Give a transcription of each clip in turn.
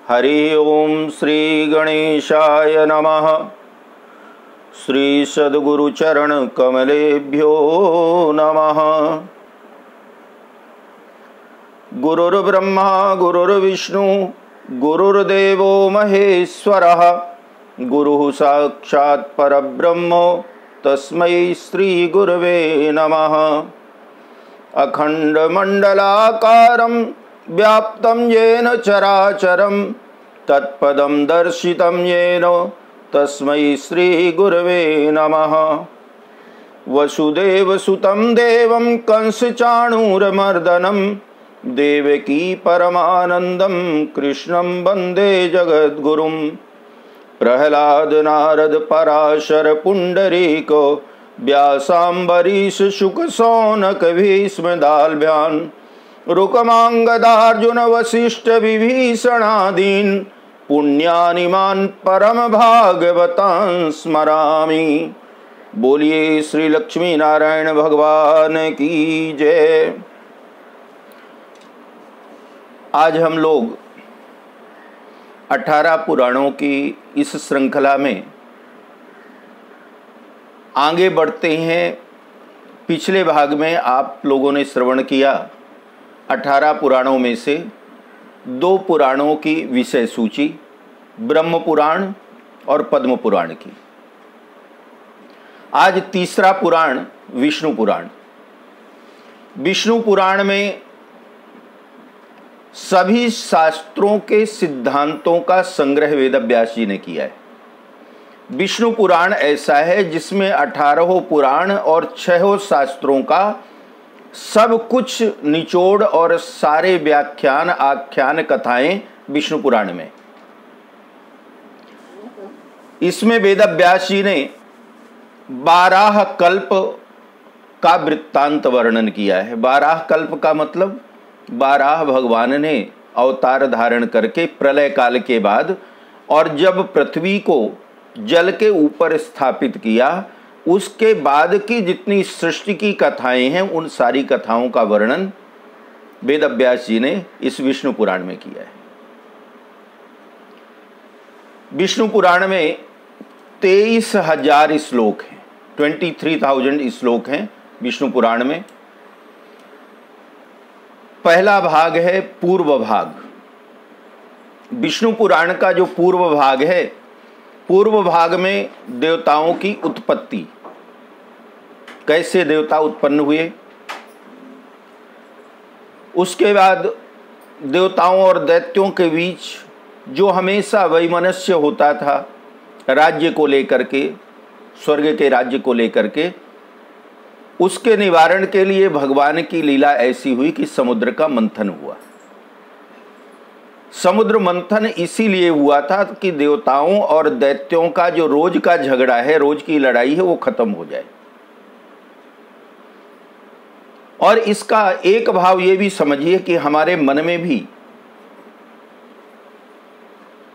हरि ओम श्री गणेशाय नमः। श्री सद्गुरु चरण कमलेभ्यो नमः। गुरुर्ब्रह्मा गुरुर्विष्णु गुरुर्देवो महेश्वरः। गुरुः साक्षात् परब्रह्म तस्मै श्री गुरवे नमः। अखंडमंडलाकारं व्याप्तं येन चराचरं तत्पदं दर्शितं येन तस्मै श्री गुरवे नमः। वसुदेवसुतं देवं कंसचाणूरमर्दनं देवकी परमानन्दं कृष्णं वन्दे जगद्गुरुं। प्रह्लाद नारद पराशर पुंडरीक व्यासाम्बरीश शुक सौनक भीष्म दाल्भ्यान् रुकमांगदार्जुन वसिष्ठ विभीषणादीन् पुण्यानिमान् परम भागवतान् स्मरामि। बोलिए श्री लक्ष्मी नारायण भगवान की जय। आज हम लोग 18 पुराणों की इस श्रृंखला में आगे बढ़ते हैं। पिछले भाग में आप लोगों ने श्रवण किया 18 पुराणों में से 2 पुराणों की विषय सूची, ब्रह्म पुराण और पद्म पुराण की। आज तीसरा पुराण विष्णु पुराण। विष्णु पुराण में सभी शास्त्रों के सिद्धांतों का संग्रह वेदव्यास जी ने किया है। विष्णु पुराण ऐसा है जिसमें 18 पुराण और 6 शास्त्रों का सब कुछ निचोड़ और सारे व्याख्यान आख्यान कथाएं विष्णु पुराण में। इसमें वेदव्यास जी ने 12 कल्प का वृत्तांत वर्णन किया है। 12 कल्प का मतलब 12 भगवान ने अवतार धारण करके प्रलय काल के बाद और जब पृथ्वी को जल के ऊपर स्थापित किया उसके बाद की जितनी सृष्टि की कथाएं हैं उन सारी कथाओं का वर्णन वेदव्यास जी ने इस विष्णु पुराण में किया है। विष्णु पुराण में 23,000 श्लोक हैं, 23,000 श्लोक हैं विष्णु पुराण में। पहला भाग है पूर्व भाग। विष्णु पुराण का जो पूर्व भाग है, पूर्व भाग में देवताओं की उत्पत्ति, कैसे देवता उत्पन्न हुए, उसके बाद देवताओं और दैत्यों के बीच जो हमेशा वैमनस्य होता था राज्य को लेकर के, स्वर्ग के राज्य को लेकर के, उसके निवारण के लिए भगवान की लीला ऐसी हुई कि समुद्र का मंथन हुआ। समुद्र मंथन इसीलिए हुआ था कि देवताओं और दैत्यों का जो रोज का झगड़ा है, रोज की लड़ाई है, वो खत्म हो जाए। और इसका एक भाव ये भी समझिए कि हमारे मन में भी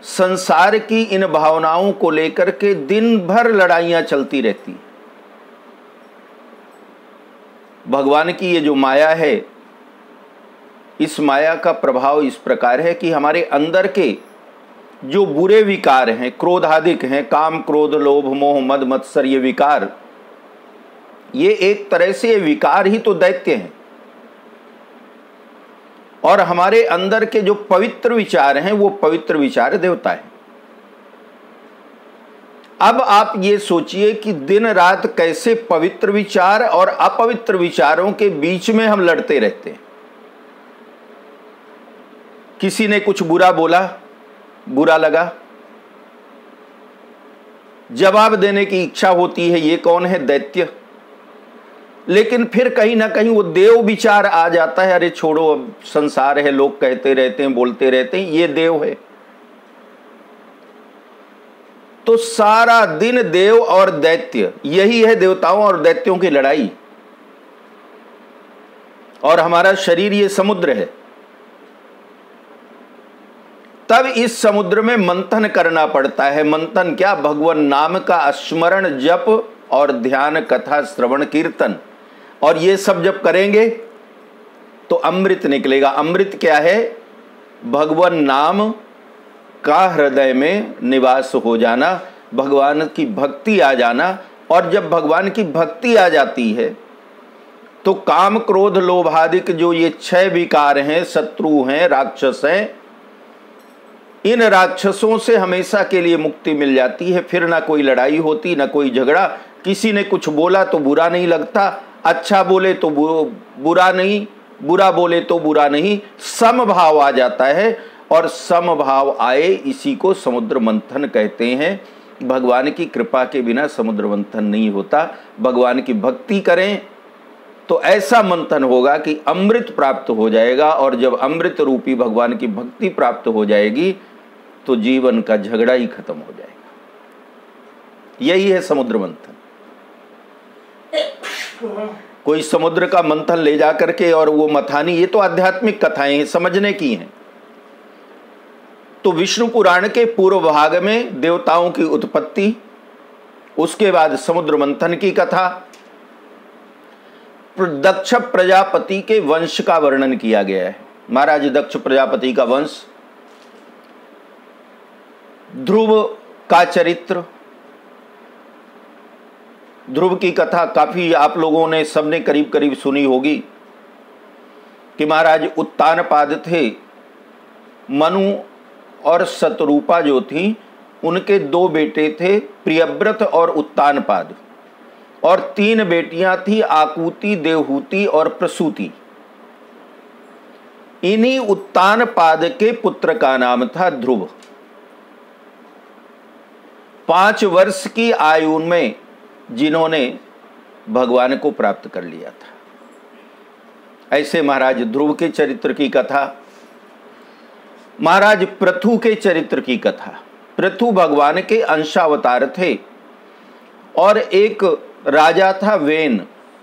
संसार की इन भावनाओं को लेकर के दिन भर लड़ाइयां चलती रहती। भगवान की ये जो माया है, इस माया का प्रभाव इस प्रकार है कि हमारे अंदर के जो बुरे विकार हैं, क्रोधादिक हैं, काम क्रोध लोभ मोह मद मत्सर, ये विकार, ये एक तरह से विकार ही तो दैत्य हैं। और हमारे अंदर के जो पवित्र विचार हैं वो पवित्र विचार देवता है। अब आप ये सोचिए कि दिन रात कैसे पवित्र विचार और अपवित्र विचारों के बीच में हम लड़ते रहते हैं। किसी ने कुछ बुरा बोला, बुरा लगा, जवाब देने की इच्छा होती है, ये कौन है? दैत्य। लेकिन फिर कहीं ना कहीं वो देव विचार आ जाता है, अरे छोड़ो, अब संसार है, लोग कहते रहते हैं, बोलते रहते हैं, ये देव है। तो सारा दिन देव और दैत्य, यही है देवताओं और दैत्यों की लड़ाई। और हमारा शरीर ये समुद्र है। तब इस समुद्र में मंथन करना पड़ता है। मंथन क्या? भगवान नाम का स्मरण, जप और ध्यान, कथा श्रवण कीर्तन, और ये सब जब करेंगे तो अमृत निकलेगा। अमृत क्या है? भगवान नाम का हृदय में निवास हो जाना, भगवान की भक्ति आ जाना। और जब भगवान की भक्ति आ जाती है तो काम क्रोध लोभ आदि जो ये 6 विकार हैं, शत्रु हैं, राक्षस हैं, इन राक्षसों से हमेशा के लिए मुक्ति मिल जाती है। फिर ना कोई लड़ाई होती, ना कोई झगड़ा, किसी ने कुछ बोला तो बुरा नहीं लगता, अच्छा बोले तो बुरा नहीं, बुरा बोले तो बुरा नहीं, समभाव आ जाता है। और समभाव आए इसी को समुद्र मंथन कहते हैं। भगवान की कृपा के बिना समुद्र मंथन नहीं होता। भगवान की भक्ति करें तो ऐसा मंथन होगा कि अमृत प्राप्त हो जाएगा। और जब अमृत रूपी भगवान की भक्ति प्राप्त हो जाएगी तो जीवन का झगड़ा ही खत्म हो जाएगा। यही है समुद्र मंथन। कोई समुद्र का मंथन ले जा करके और वो मथानी, ये तो आध्यात्मिक कथाएं हैं, समझने की हैं। तो विष्णु पुराण के पूर्व भाग में देवताओं की उत्पत्ति, उसके बाद समुद्र मंथन की कथा, दक्ष प्रजापति के वंश का वर्णन किया गया है। महाराज दक्ष प्रजापति का वंश, ध्रुव का चरित्र, ध्रुव की कथा काफी आप लोगों ने सबने करीब करीब सुनी होगी कि महाराज उत्तानपाद थे, मनु और शतरूपा जो थी उनके 2 बेटे थे, प्रियव्रत और उत्तानपाद, और 3 बेटियां थी, आकुति, देवहूति और प्रसूति। इन्हीं उत्तानपाद के पुत्र का नाम था ध्रुव। 5 वर्ष की आयु में जिन्होंने भगवान को प्राप्त कर लिया था। ऐसे महाराज ध्रुव के चरित्र की कथा, महाराज पृथु के चरित्र की कथा। पृथु भगवान के अंशावतार थे और एक राजा था वेन,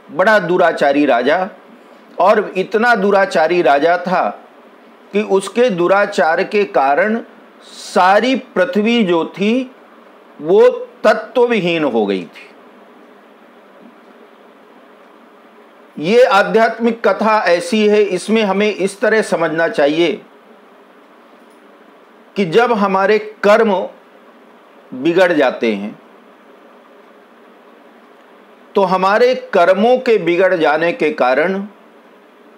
बड़ा दुराचारी राजा। और इतना दुराचारी राजा था कि उसके दुराचार के कारण सारी पृथ्वी जो थी वो तत्वविहीन हो गई थी। ये आध्यात्मिक कथा ऐसी है, इसमें हमें इस तरह समझना चाहिए कि जब हमारे कर्म बिगड़ जाते हैं तो हमारे कर्मों के बिगड़ जाने के कारण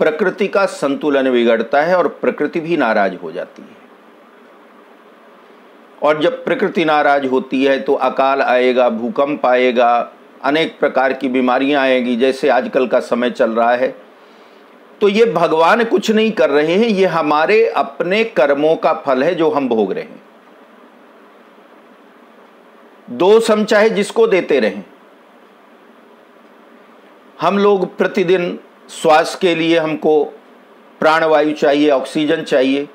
प्रकृति का संतुलन बिगड़ता है और प्रकृति भी नाराज हो जाती है। और जब प्रकृति नाराज होती है तो अकाल आएगा, भूकंप आएगा, अनेक प्रकार की बीमारियां आएगी, जैसे आजकल का समय चल रहा है। तो ये भगवान कुछ नहीं कर रहे हैं, ये हमारे अपने कर्मों का फल है जो हम भोग रहे हैं। दोष हम चाहे जिसको देते रहें। हम लोग प्रतिदिन श्वास के लिए हमको प्राणवायु चाहिए, ऑक्सीजन चाहिए,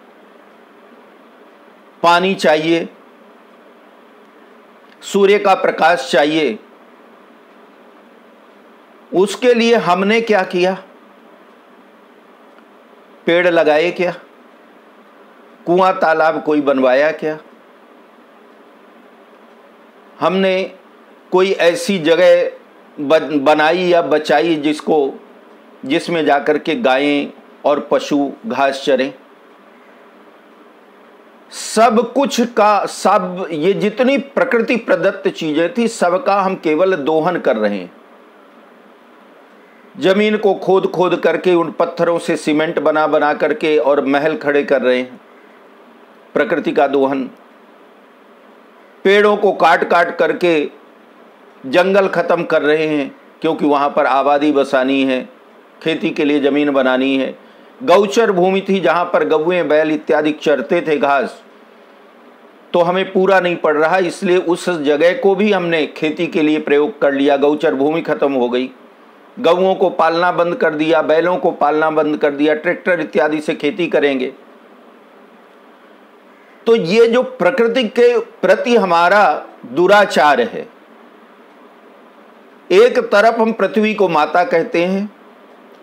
पानी चाहिए, सूर्य का प्रकाश चाहिए। उसके लिए हमने क्या किया? पेड़ लगाए क्या? कुआं तालाब कोई बनवाया क्या? हमने कोई ऐसी जगह बनाई या बचाई जिसमें जाकर के गायें और पशु घास चरें? सब कुछ का सब, ये जितनी प्रकृति प्रदत्त चीजें थी सबका हम केवल दोहन कर रहे हैं। जमीन को खोद खोद करके उन पत्थरों से सीमेंट बना बना करके और महल खड़े कर रहे हैं, प्रकृति का दोहन। पेड़ों को काट काट करके जंगल खत्म कर रहे हैं क्योंकि वहां पर आबादी बसानी है, खेती के लिए जमीन बनानी है। गौचर भूमि थी जहां पर गौएं बैल इत्यादि चरते थे घास, तो हमें पूरा नहीं पड़ रहा, इसलिए उस जगह को भी हमने खेती के लिए प्रयोग कर लिया। गौचर भूमि खत्म हो गई, गौओं को पालना बंद कर दिया, बैलों को पालना बंद कर दिया, ट्रैक्टर इत्यादि से खेती करेंगे। तो ये जो प्रकृति के प्रति हमारा दुराचार है, एक तरफ हम पृथ्वी को माता कहते हैं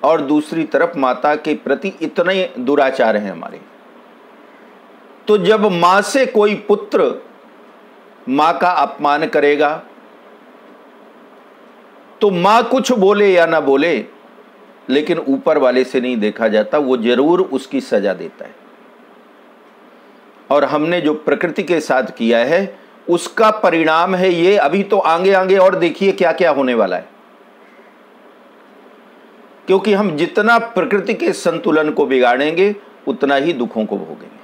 और दूसरी तरफ माता के प्रति इतने दुराचार हैं हमारे। तो जब मां से कोई पुत्र मां का अपमान करेगा तो मां कुछ बोले या ना बोले, लेकिन ऊपर वाले से नहीं देखा जाता, वो जरूर उसकी सजा देता है। और हमने जो प्रकृति के साथ किया है उसका परिणाम है ये। अभी तो आगे आगे और देखिए क्या क्या होने वाला है, क्योंकि हम जितना प्रकृति के संतुलन को बिगाड़ेंगे उतना ही दुखों को भोगेंगे।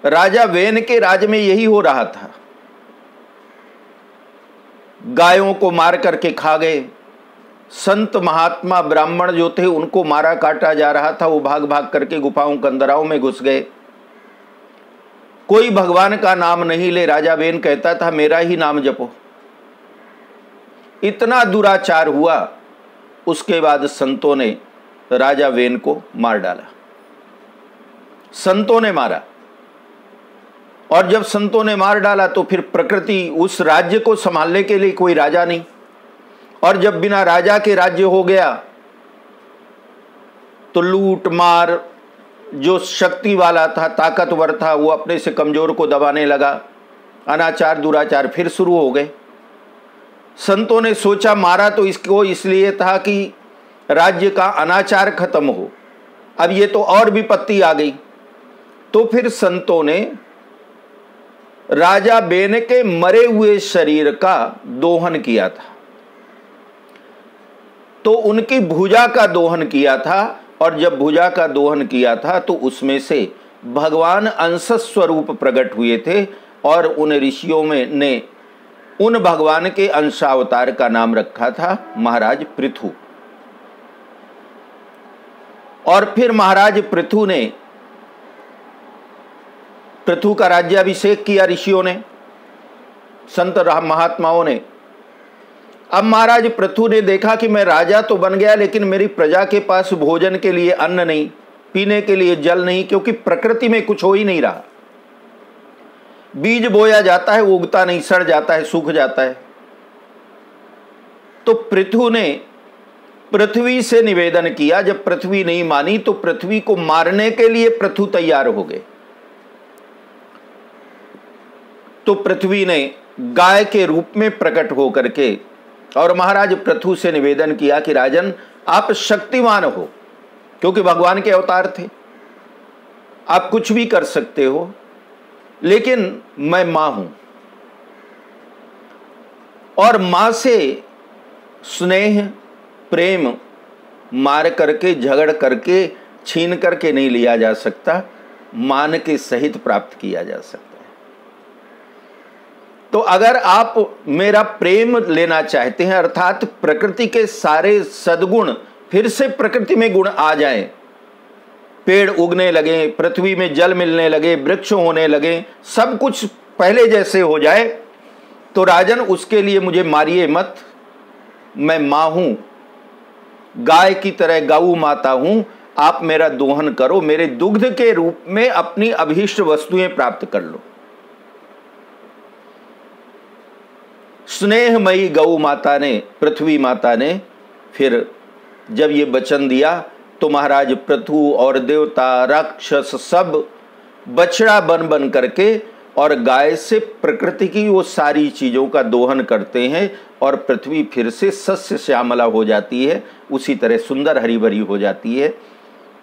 राजा वेन के राज में यही हो रहा था। गायों को मार करके खा गए, संत महात्मा ब्राह्मण जो थे उनको मारा काटा जा रहा था, वो भाग भाग करके गुफाओं कंदराओं में घुस गए। कोई भगवान का नाम नहीं ले, राजा वेन कहता था मेरा ही नाम जपो। इतना दुराचार हुआ। उसके बाद संतों ने राजा वेन को मार डाला, संतों ने मारा। और जब संतों ने मार डाला तो फिर प्रकृति, उस राज्य को संभालने के लिए कोई राजा नहीं, और जब बिना राजा के राज्य हो गया तो लूट मार, जो शक्ति वाला था, ताकतवर था, वो अपने से कमजोर को दबाने लगा। अनाचार दुराचार फिर शुरू हो गए। संतों ने सोचा मारा तो इसको इसलिए था कि राज्य का अनाचार खत्म हो, अब ये तो और विपत्ति आ गई। तो फिर संतों ने राजा वेन के मरे हुए शरीर का दोहन किया था, तो उनकी भुजा का दोहन किया था। और जब भुजा का दोहन किया था तो उसमें से भगवान अंश स्वरूप प्रकट हुए थे, और उन ऋषियों में ने उन भगवान के अंशावतार का नाम रखा था महाराज पृथु। और फिर महाराज पृथु ने, पृथु का राज्याभिषेक किया ऋषियों ने, संत महात्माओं ने। अब महाराज पृथु ने देखा कि मैं राजा तो बन गया, लेकिन मेरी प्रजा के पास भोजन के लिए अन्न नहीं, पीने के लिए जल नहीं, क्योंकि प्रकृति में कुछ हो ही नहीं रहा। बीज बोया जाता है, उगता नहीं, सड़ जाता है, सूख जाता है। तो पृथु ने पृथ्वी से निवेदन किया। जब पृथ्वी नहीं मानी तो पृथ्वी को मारने के लिए पृथु तैयार हो गए। तो पृथ्वी ने गाय के रूप में प्रकट होकर के और महाराज पृथु से निवेदन किया कि राजन आप शक्तिमान हो, क्योंकि भगवान के अवतार थे, आप कुछ भी कर सकते हो, लेकिन मैं मां हूं, और मां से स्नेह प्रेम मार करके, झगड़ करके, छीन करके नहीं लिया जा सकता, मान के सहित प्राप्त किया जा सकता है। तो अगर आप मेरा प्रेम लेना चाहते हैं, अर्थात प्रकृति के सारे सद्गुण फिर से प्रकृति में गुण आ जाएं, पेड़ उगने लगे, पृथ्वी में जल मिलने लगे, वृक्ष होने लगे, सब कुछ पहले जैसे हो जाए, तो राजन उसके लिए मुझे मारिए मत। मैं मां हूं, गाय की तरह गौ माता हूं, आप मेरा दोहन करो, मेरे दुग्ध के रूप में अपनी अभीष्ट वस्तुएं प्राप्त कर लो। स्नेहमयी गौ माता ने, पृथ्वी माता ने फिर जब ये वचन दिया तो महाराज पृथु और देवता राक्षस सब बछड़ा बन बन करके और गाय से प्रकृति की वो सारी चीजों का दोहन करते हैं, और पृथ्वी फिर से सस्य श्यामला हो जाती है, उसी तरह सुंदर हरी भरी हो जाती है।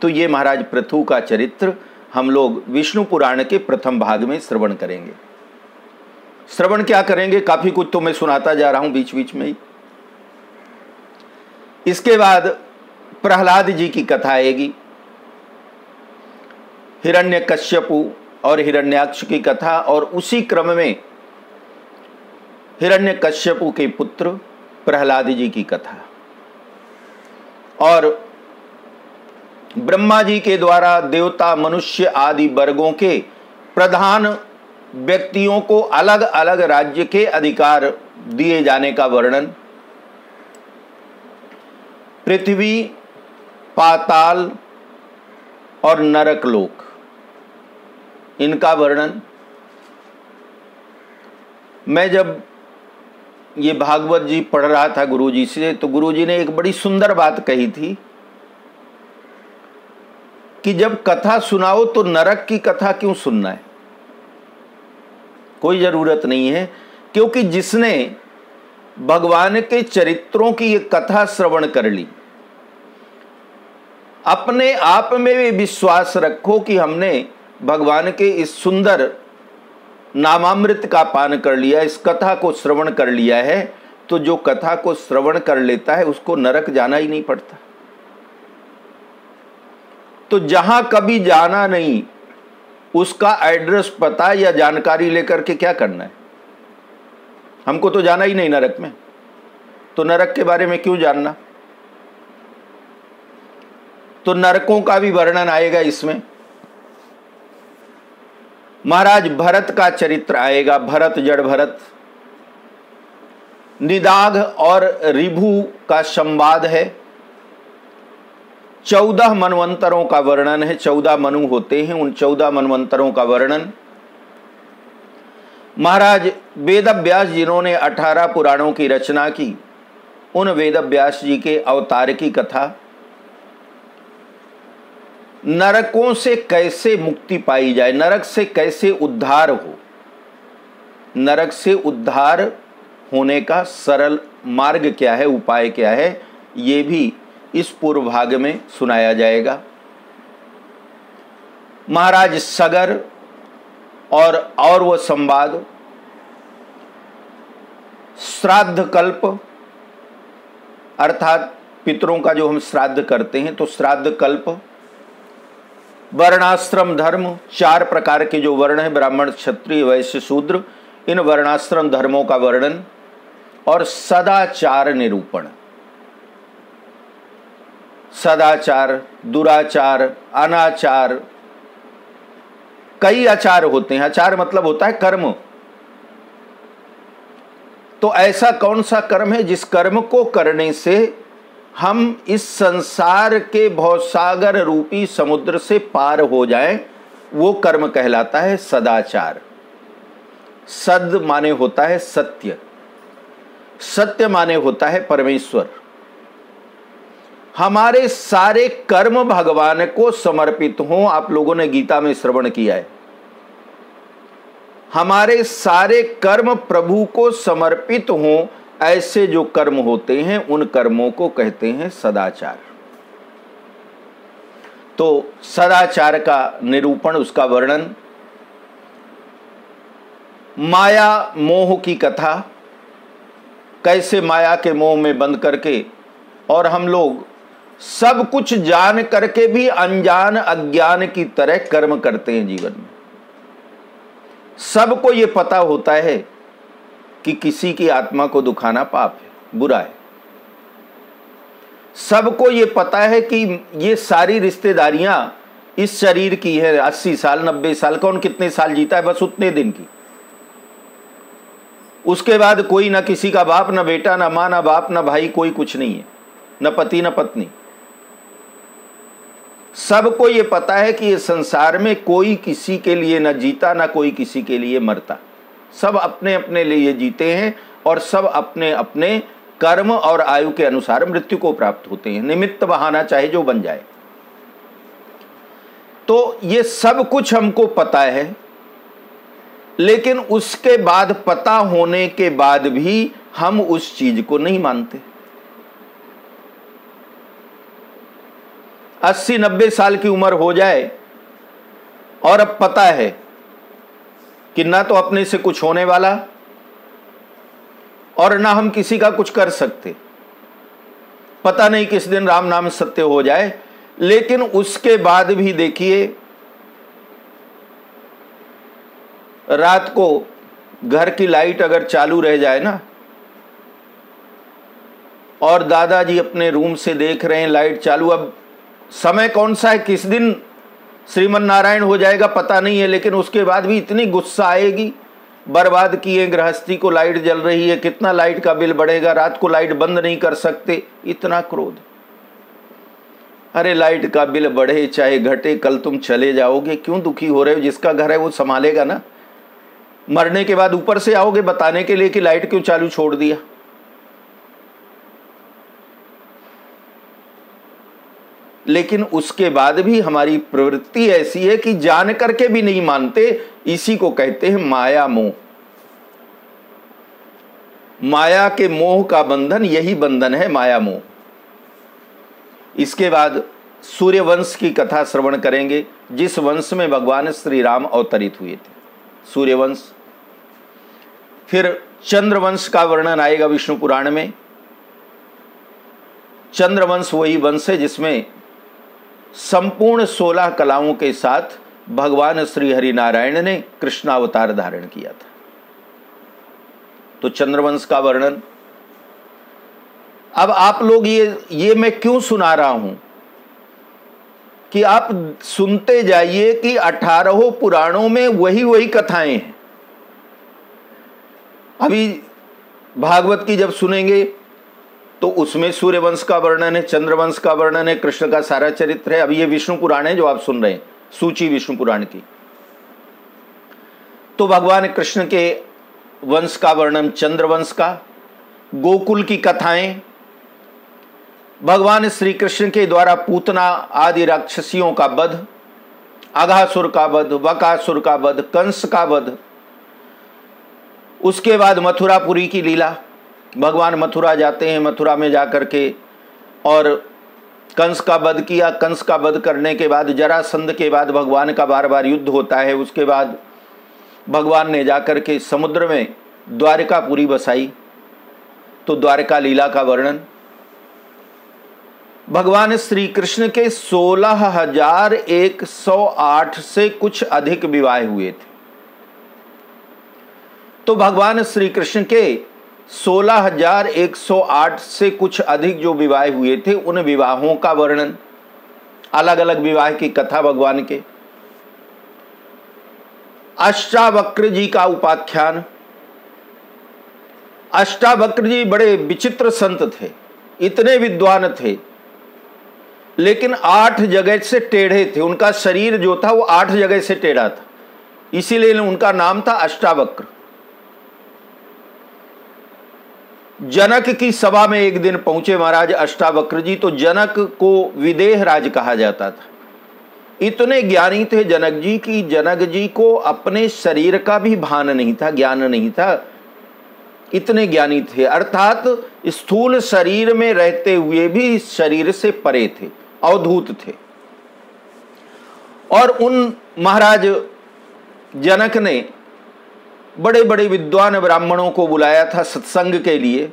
तो ये महाराज पृथु का चरित्र हम लोग विष्णु पुराण के प्रथम भाग में श्रवण करेंगे। श्रवण क्या करेंगे, काफी कुछ तो मैं सुनाता जा रहा हूं बीच बीच में ही। इसके बाद प्रहलाद जी की कथा आएगी, हिरण्यकश्यपु और हिरण्याक्ष की कथा, और उसी क्रम में हिरण्यकश्यपु के पुत्र प्रहलाद जी की कथा, और ब्रह्मा जी के द्वारा देवता मनुष्य आदि वर्गों के प्रधान व्यक्तियों को अलग अलग राज्य के अधिकार दिए जाने का वर्णन, पृथ्वी, पाताल और नरक लोक, इनका वर्णन। मैं जब ये भागवत जी पढ़ रहा था गुरुजी से, तो गुरुजी ने एक बड़ी सुंदर बात कही थी कि जब कथा सुनाओ तो नरक की कथा क्यों सुनना है, कोई जरूरत नहीं है, क्योंकि जिसने भगवान के चरित्रों की ये कथा श्रवण कर ली, अपने आप में भी विश्वास रखो कि हमने भगवान के इस सुंदर नामामृत का पान कर लिया, इस कथा को श्रवण कर लिया है, तो जो कथा को श्रवण कर लेता है उसको नरक जाना ही नहीं पड़ता। तो जहां कभी जाना नहीं उसका एड्रेस पता या जानकारी लेकर के क्या करना है? हमको तो जाना ही नहीं नरक में, तो नरक के बारे में क्यों जानना? तो नरकों का भी वर्णन आएगा इसमें। महाराज भरत का चरित्र आएगा। भरत, जड़ भरत, निदाघ और रिभु का संवाद है। 14 मनवंतरों का वर्णन है। 14 मनु होते हैं, उन 14 मनवंतरों का वर्णन। महाराज वेदव्यास जिन्होंने 18 पुराणों की रचना की, उन वेदव्यास जी के अवतार की कथा। नरकों से कैसे मुक्ति पाई जाए, नरक से कैसे उद्धार हो, नरक से उद्धार होने का सरल मार्ग क्या है, उपाय क्या है, ये भी इस पूर्व भाग में सुनाया जाएगा। महाराज सगर और वो संवाद, श्राद्ध कल्प अर्थात पितरों का जो हम श्राद्ध करते हैं, तो श्राद्ध कल्प, वर्णाश्रम धर्म, 4 प्रकार के जो वर्ण है, ब्राह्मण, क्षत्रिय, वैश्य, शूद्र, इन वर्णाश्रम धर्मों का वर्णन, और सदाचार निरूपण। सदाचार, दुराचार, अनाचार, कई आचार होते हैं। आचार मतलब होता है कर्म। तो ऐसा कौन सा कर्म है जिस कर्म को करने से हम इस संसार के भवसागर रूपी समुद्र से पार हो जाएं, वो कर्म कहलाता है सदाचार। सद माने होता है सत्य, सत्य माने होता है परमेश्वर। हमारे सारे कर्म भगवान को समर्पित हों। आप लोगों ने गीता में श्रवण किया है, हमारे सारे कर्म प्रभु को समर्पित हों, ऐसे जो कर्म होते हैं उन कर्मों को कहते हैं सदाचार। तो सदाचार का निरूपण, उसका वर्णन। माया मोह की कथा, कैसे माया के मोह में बंद करके और हम लोग सब कुछ जान करके भी अनजान अज्ञान की तरह कर्म करते हैं जीवन में। सबको ये पता होता है कि किसी की आत्मा को दुखाना पाप है, बुरा है। सबको ये पता है कि ये सारी रिश्तेदारियां इस शरीर की है, 80 साल 90 साल, कौन कितने साल जीता है, बस उतने दिन की। उसके बाद कोई ना किसी का बाप, ना बेटा, ना माँ, ना बाप, ना भाई, कोई कुछ नहीं है, न पति न पत्नी। सबको ये पता है कि ये संसार में कोई किसी के लिए न जीता, ना कोई किसी के लिए मरता। सब अपने अपने लिए जीते हैं और सब अपने अपने कर्म और आयु के अनुसार मृत्यु को प्राप्त होते हैं। निमित्त बहाना चाहे जो बन जाए। तो ये सब कुछ हमको पता है, लेकिन उसके बाद, पता होने के बाद भी हम उस चीज को नहीं मानते। 80-90 साल की उम्र हो जाए और अब पता है कि ना तो अपने से कुछ होने वाला और ना हम किसी का कुछ कर सकते। पता नहीं किस दिन राम नाम सत्य हो जाए, लेकिन उसके बाद भी देखिए, रात को घर की लाइट अगर चालू रह जाए ना, और दादाजी अपने रूम से देख रहे हैं लाइट चालू, अब समय कौन सा है, किस दिन श्रीमन नारायण हो जाएगा पता नहीं है, लेकिन उसके बाद भी इतनी गुस्सा आएगी, बर्बाद किए गृहस्थी को, लाइट जल रही है, कितना लाइट का बिल बढ़ेगा, रात को लाइट बंद नहीं कर सकते, इतना क्रोध। अरे लाइट का बिल बढ़े चाहे घटे, कल तुम चले जाओगे, क्यों दुखी हो रहे हो? जिसका घर है वो संभालेगा ना। मरने के बाद ऊपर से आओगे बताने के लिए कि लाइट क्यों चालू छोड़ दिया। लेकिन उसके बाद भी हमारी प्रवृत्ति ऐसी है कि जान करके भी नहीं मानते। इसी को कहते हैं माया मोह। माया के मोह का बंधन, यही बंधन है माया मोह। इसके बाद सूर्य वंश की कथा श्रवण करेंगे, जिस वंश में भगवान श्री राम अवतरित हुए थे, सूर्यवंश। फिर चंद्रवंश का वर्णन आएगा विष्णु पुराण में। चंद्रवंश वही वंश है जिसमें संपूर्ण 16 कलाओं के साथ भगवान श्री हरि नारायण ने कृष्णावतार धारण किया था। तो चंद्रवंश का वर्णन। अब आप लोग ये मैं क्यों सुना रहा हूं कि आप सुनते जाइए कि 18 पुराणों में वही कथाएं हैं। अभी भागवत की जब सुनेंगे तो उसमें सूर्यवंश का वर्णन है, चंद्रवंश का वर्णन है, कृष्ण का सारा चरित्र है। अभी ये विष्णु पुराण है जो आप सुन रहे हैं, सूची विष्णु पुराण की। तो भगवान कृष्ण के वंश का वर्णन चंद्रवंश का, गोकुल की कथाएं, भगवान श्री कृष्ण के द्वारा पूतना आदि राक्षसियों का वध, अघासुर का वध, बकासुर का वध, कंस का वध। उसके बाद मथुरापुरी की लीला, भगवान मथुरा जाते हैं, मथुरा में जाकर के और कंस का वध किया। कंस का वध करने के बाद जरासंध के बाद भगवान का बार बार युद्ध होता है। उसके बाद भगवान ने जाकर के समुद्र में द्वारकापुरी बसाई, तो द्वारका लीला का वर्णन। भगवान श्री कृष्ण के 16,108 से कुछ अधिक विवाह हुए थे। तो भगवान श्री कृष्ण के 16,108 से कुछ अधिक जो विवाह हुए थे, उन विवाहों का वर्णन, अलग अलग विवाह की कथा भगवान के। अष्टावक्र जी का उपाख्यान। अष्टावक्र जी बड़े विचित्र संत थे, इतने विद्वान थे, लेकिन 8 जगह से टेढ़े थे। उनका शरीर जो था वो 8 जगह से टेढ़ा था, इसीलिए उनका नाम था अष्टावक्र। जनक की सभा में एक दिन पहुंचे महाराज अष्टावक्र जी, तो जनक को विदेह राज कहा जाता था। इतने ज्ञानी थे जनक जी कि जनक जी को अपने शरीर का भी भान नहीं था, ज्ञान नहीं था, इतने ज्ञानी थे। अर्थात स्थूल शरीर में रहते हुए भी शरीर से परे थे, अवधूत थे। और उन महाराज जनक ने बड़े बड़े विद्वान ब्राह्मणों को बुलाया था सत्संग के लिए,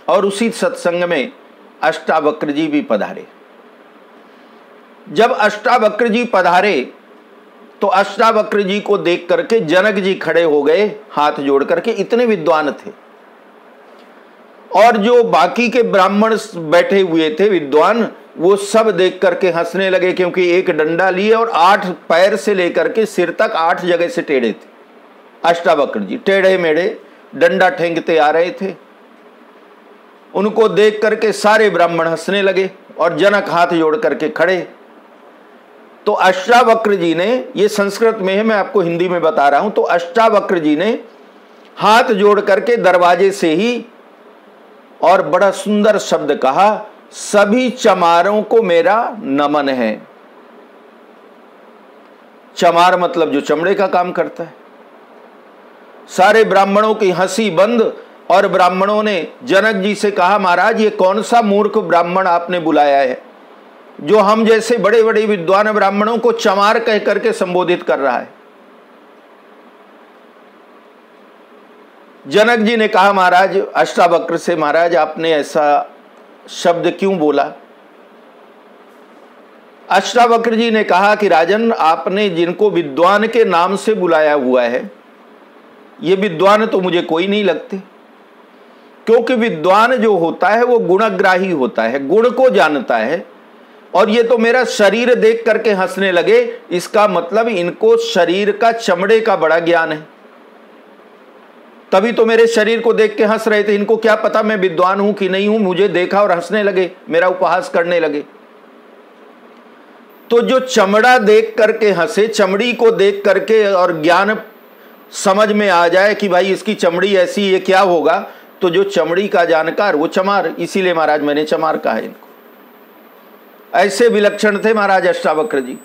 और उसी सत्संग में अष्टावक्र जी भी पधारे। जब अष्टावक्र जी पधारे तो अष्टावक्र जी को देख करके जनक जी खड़े हो गए हाथ जोड़ करके, इतने विद्वान थे। और जो बाकी के ब्राह्मण बैठे हुए थे विद्वान, वो सब देख करके हंसने लगे, क्योंकि एक डंडा लिए और 8 पैर से लेकर के सिर तक 8 जगह से टेढ़े थे। अष्टावक्र जी टेढ़े मेढ़े डंडा ठेंगते आ रहे थे। उनको देख करके सारे ब्राह्मण हंसने लगे और जनक हाथ जोड़ करके खड़े। तो अष्टावक्र जी ने, ये संस्कृत में है, मैं आपको हिंदी में बता रहा हूं, तो अष्टावक्र जी ने हाथ जोड़ करके दरवाजे से ही और बड़ा सुंदर शब्द कहा, सभी चमारों को मेरा नमन है। चमार मतलब जो चमड़े का काम करता है। सारे ब्राह्मणों की हंसी बंद, और ब्राह्मणों ने जनक जी से कहा, महाराज ये कौन सा मूर्ख ब्राह्मण आपने बुलाया है जो हम जैसे बड़े बड़े विद्वान ब्राह्मणों को चमार कह करके संबोधित कर रहा है। जनक जी ने कहा महाराज अष्टावक्र से, महाराज आपने ऐसा शब्द क्यों बोला? अष्टावक्र जी ने कहा कि राजन, आपने जिनको विद्वान के नाम से बुलाया हुआ है, ये विद्वान तो मुझे कोई नहीं लगते, क्योंकि विद्वान जो होता है वो गुणग्राही होता है, गुण को जानता है। और ये तो मेरा शरीर देख करके हंसने लगे, इसका मतलब इनको शरीर का, चमड़े का बड़ा ज्ञान है। तभी तो मेरे शरीर को देख के हंस रहे थे। इनको क्या पता मैं विद्वान हूं कि नहीं हूं, मुझे देखा और हंसने लगे, मेरा उपहास करने लगे। तो जो चमड़ा देख करके हंसे, चमड़ी को देख करके और ज्ञान समझ में आ जाए कि भाई इसकी चमड़ी ऐसी, ये क्या होगा, तो जो चमड़ी का जानकार वो चमार, इसीलिए महाराज मैंने चमार कहा है इनको। ऐसे विलक्षण थे महाराज अष्टावक्र जी।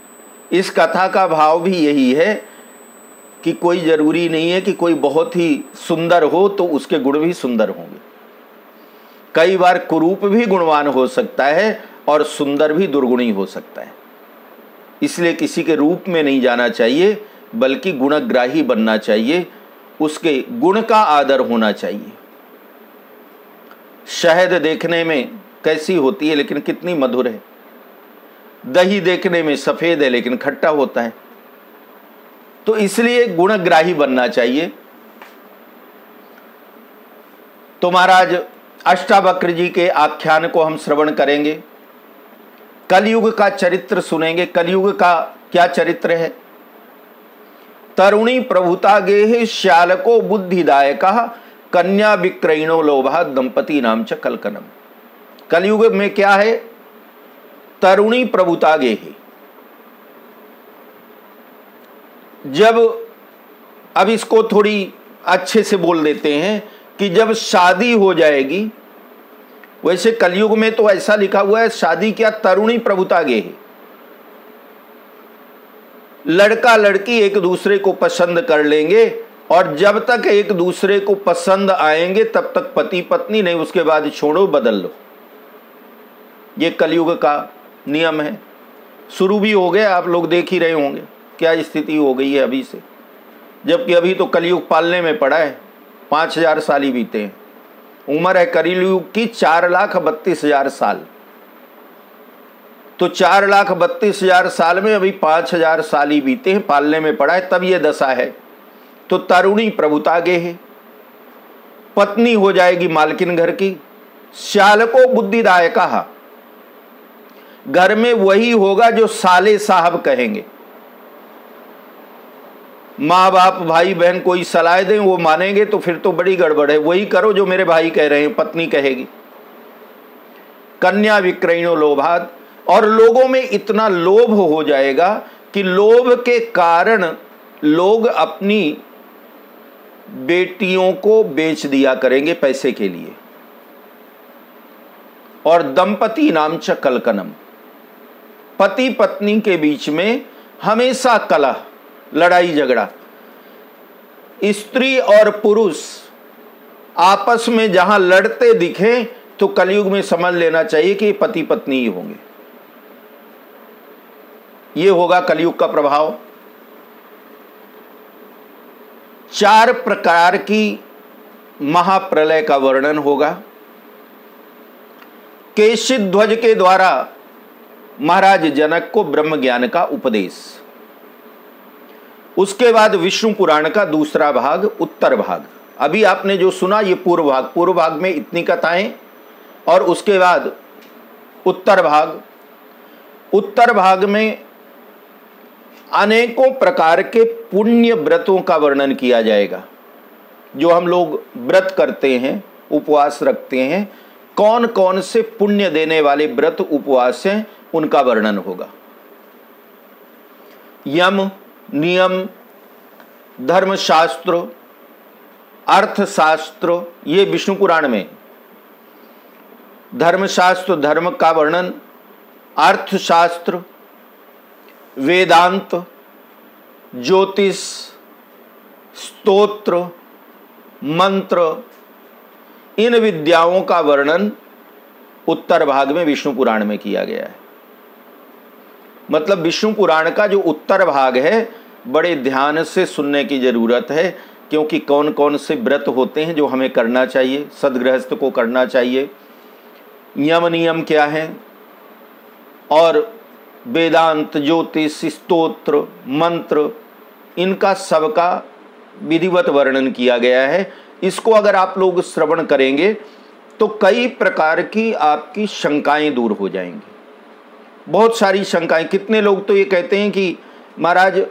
इस कथा का भाव भी यही है कि कोई जरूरी नहीं है कि कोई बहुत ही सुंदर हो तो उसके गुण भी सुंदर होंगे। कई बार कुरूप भी गुणवान हो सकता है, और सुंदर भी दुर्गुणी हो सकता है। इसलिए किसी के रूप में नहीं जाना चाहिए, बल्कि गुणग्राही बनना चाहिए, उसके गुण का आदर होना चाहिए। शहद देखने में कैसी होती है लेकिन कितनी मधुर है, दही देखने में सफ़ेद है लेकिन खट्टा होता है। तो इसलिए गुणग्राही बनना चाहिए। तो महाराज अष्टावक्र जी के आख्यान को हम श्रवण करेंगे, कलयुग का चरित्र सुनेंगे। कलयुग का क्या चरित्र है? तरुणी प्रभुता गेह श्यालको बुद्धिदायक कन्या विक्रयणो लोभा दंपति नाम च कलकनम। कलयुग में क्या है? तरुणी प्रभुता गेह। जब अब इसको थोड़ी अच्छे से बोल देते हैं कि जब शादी हो जाएगी, वैसे कलयुग में तो ऐसा लिखा हुआ है शादी क्या, तरुणी प्रभुता गेह। लड़का लड़की एक दूसरे को पसंद कर लेंगे और जब तक एक दूसरे को पसंद आएंगे तब तक पति पत्नी, नहीं उसके बाद छोड़ो बदल लो। ये कलयुग का नियम है। शुरू भी हो गया, आप लोग देख ही रहे होंगे क्या स्थिति हो गई है अभी से, जबकि अभी तो कलयुग पालने में पड़ा है। 5000 साल ही बीते हैं। उम्र है कलयुग की 4,32,000 साल। तो 4,32,000 साल में अभी 5,000 साल ही बीते हैं, पालने में पड़ा है, तब ये दशा है। तो तरुणी प्रभुता गेह, पत्नी हो जाएगी मालकिन घर की। श्यालको बुद्धिदायक, घर में वही होगा जो साले साहब कहेंगे। माँ बाप भाई बहन कोई सलाह दें वो मानेंगे तो फिर तो बड़ी गड़बड़ है, वही करो जो मेरे भाई कह रहे हैं, पत्नी कहेगी। कन्या विक्रयणो लोभाद, और लोगों में इतना लोभ हो जाएगा कि लोभ के कारण लोग अपनी बेटियों को बेच दिया करेंगे पैसे के लिए। और दंपति नाम च कलकनम, पति पत्नी के बीच में हमेशा कलह, लड़ाई झगड़ा। स्त्री और पुरुष आपस में जहां लड़ते दिखें तो कलयुग में समझ लेना चाहिए कि पति पत्नी ही होंगे। ये होगा कलयुग का प्रभाव। 4 प्रकार की महाप्रलय का वर्णन होगा। केशी ध्वज के द्वारा महाराज जनक को ब्रह्म ज्ञान का उपदेश। उसके बाद विष्णु पुराण का दूसरा भाग, उत्तर भाग। अभी आपने जो सुना ये पूर्व भाग, पूर्व भाग में इतनी कथाएं, और उसके बाद उत्तर भाग। उत्तर भाग में अनेकों प्रकार के पुण्य व्रतों का वर्णन किया जाएगा। जो हम लोग व्रत करते हैं, उपवास रखते हैं, कौन कौन से पुण्य देने वाले व्रत उपवास हैं उनका वर्णन होगा। यम, नियम, धर्मशास्त्र, अर्थशास्त्र, ये विष्णु पुराण में। धर्मशास्त्र धर्म का वर्णन, अर्थशास्त्र, वेदांत, ज्योतिष, स्तोत्र, मंत्र, इन विद्याओं का वर्णन उत्तर भाग में विष्णु पुराण में किया गया है। मतलब विष्णु पुराण का जो उत्तर भाग है बड़े ध्यान से सुनने की जरूरत है, क्योंकि कौन कौन से व्रत होते हैं जो हमें करना चाहिए, सदगृहस्थ को करना चाहिए, यम नियम क्या है, और वेदांत, ज्योतिष, स्तोत्र, मंत्र, इनका सबका विधिवत वर्णन किया गया है। इसको अगर आप लोग श्रवण करेंगे तो कई प्रकार की आपकी शंकाएं दूर हो जाएंगी। बहुत सारी शंकाएं। कितने लोग तो ये कहते हैं कि महाराज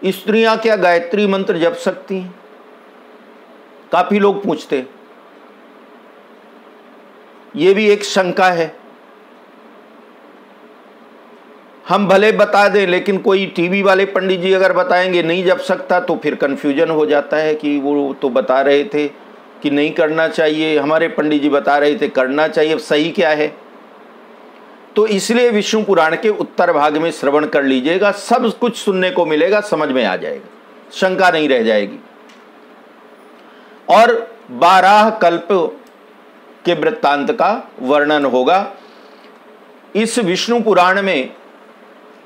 स्त्रियां क्या गायत्री मंत्र जप सकती हैं? काफी लोग पूछते हैं। ये भी एक शंका है। हम भले बता दें, लेकिन कोई टीवी वाले पंडित जी अगर बताएंगे नहीं जप सकता तो फिर कंफ्यूजन हो जाता है कि वो तो बता रहे थे कि नहीं करना चाहिए, हमारे पंडित जी बता रहे थे करना चाहिए, अब सही क्या है? तो इसलिए विष्णु पुराण के उत्तर भाग में श्रवण कर लीजिएगा, सब कुछ सुनने को मिलेगा, समझ में आ जाएगा, शंका नहीं रह जाएगी। और 12 कल्प के वृत्तांत का वर्णन होगा। इस विष्णु पुराण में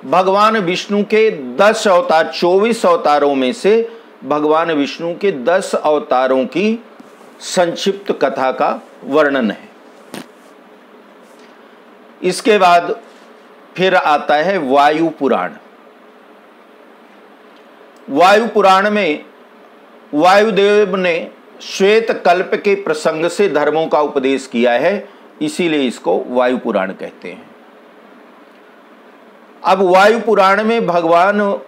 भगवान विष्णु के 10 अवतार, 24 अवतारों में से भगवान विष्णु के 10 अवतारों की संक्षिप्त कथा का वर्णन है। इसके बाद फिर आता है वायु पुराण। वायु पुराण में वायुदेव ने श्वेत कल्प के प्रसंग से धर्मों का उपदेश किया है, इसीलिए इसको वायु पुराण कहते हैं। अब वायु पुराण में भगवान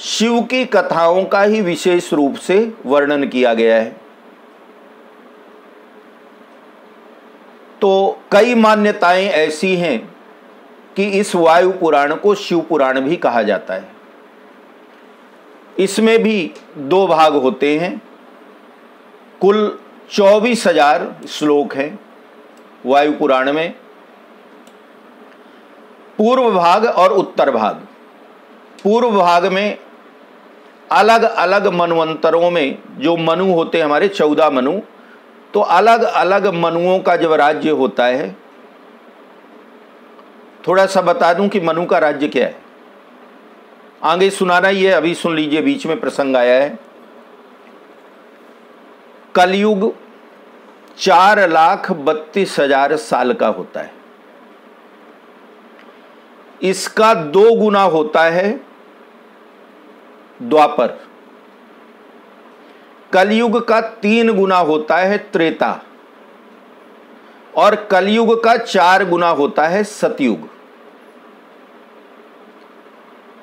शिव की कथाओं का ही विशेष रूप से वर्णन किया गया है। तो कई मान्यताएं ऐसी हैं कि इस वायु पुराण को शिव पुराण भी कहा जाता है। इसमें भी 2 भाग होते हैं। कुल 24,000 श्लोक हैं वायु पुराण में, पूर्व भाग और उत्तर भाग। पूर्व भाग में अलग अलग मनवंतरों में जो मनु होते हैं, हमारे 14 मनु, तो अलग अलग मनुओं का जब राज्य होता है, थोड़ा सा बता दूं कि मनु का राज्य क्या है, आगे सुनाना ही है, अभी सुन लीजिए, बीच में प्रसंग आया है। कलयुग 4,32,000 साल का होता है। इसका 2 गुना होता है द्वापर। कलयुग का 3 गुना होता है त्रेता, और कलयुग का 4 गुना होता है सतयुग।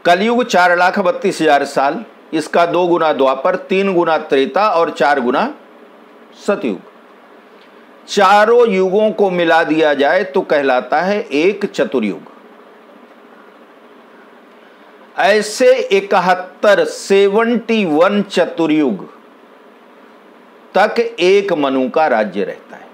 कलयुग 4,32,000 साल, इसका 2 गुना द्वापर, 3 गुना त्रेता और 4 गुना सतयुग। चारों युगों को मिला दिया जाए तो कहलाता है एक चतुर्युग। ऐसे 71 चतुर्युग तक एक मनु का राज्य रहता है।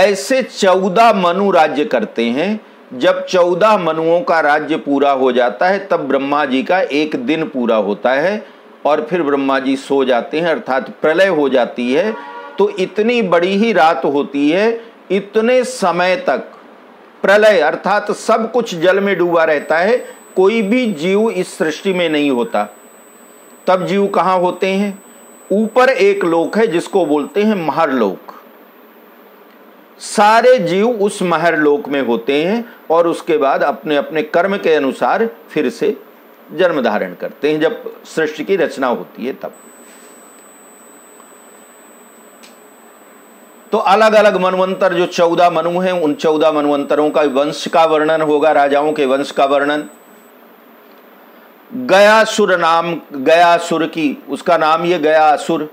ऐसे 14 मनु राज्य करते हैं। जब 14 मनुओं का राज्य पूरा हो जाता है तब ब्रह्मा जी का एक दिन पूरा होता है और फिर ब्रह्मा जी सो जाते हैं, अर्थात प्रलय हो जाती है। तो इतनी बड़ी ही रात होती है, इतने समय तक प्रलय अर्थात सब कुछ जल में डूबा रहता है, कोई भी जीव इस सृष्टि में नहीं होता। तब जीव कहाँ होते हैं? ऊपर एक लोक है जिसको बोलते हैं महरलोक। सारे जीव उस महरलोक में होते हैं और उसके बाद अपने अपने कर्म के अनुसार फिर से जन्म धारण करते हैं जब सृष्टि की रचना होती है तब। तो अलग अलग मनवंतर जो 14 मनु हैं, उन 14 मनवंतरों का वंश का वर्णन होगा, राजाओं के वंश का वर्णन। गयासुर नाम, गयासुर की, उसका नाम ये गयासुर,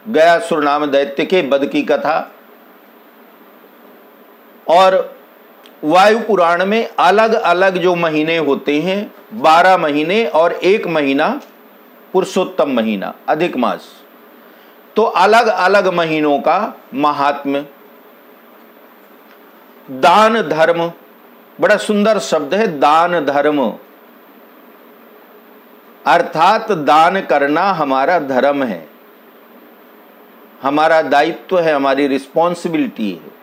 गयासुर नाम दैत्य के वध की कथा। और वायु पुराण में अलग अलग जो महीने होते हैं, 12 महीने और 1 महीना पुरुषोत्तम महीना, अधिक मास, तो अलग अलग महीनों का महात्म्य। दान धर्म, बड़ा सुंदर शब्द है दान धर्म, अर्थात दान करना हमारा धर्म है, हमारा दायित्व है, हमारी रिस्पॉन्सिबिलिटी है।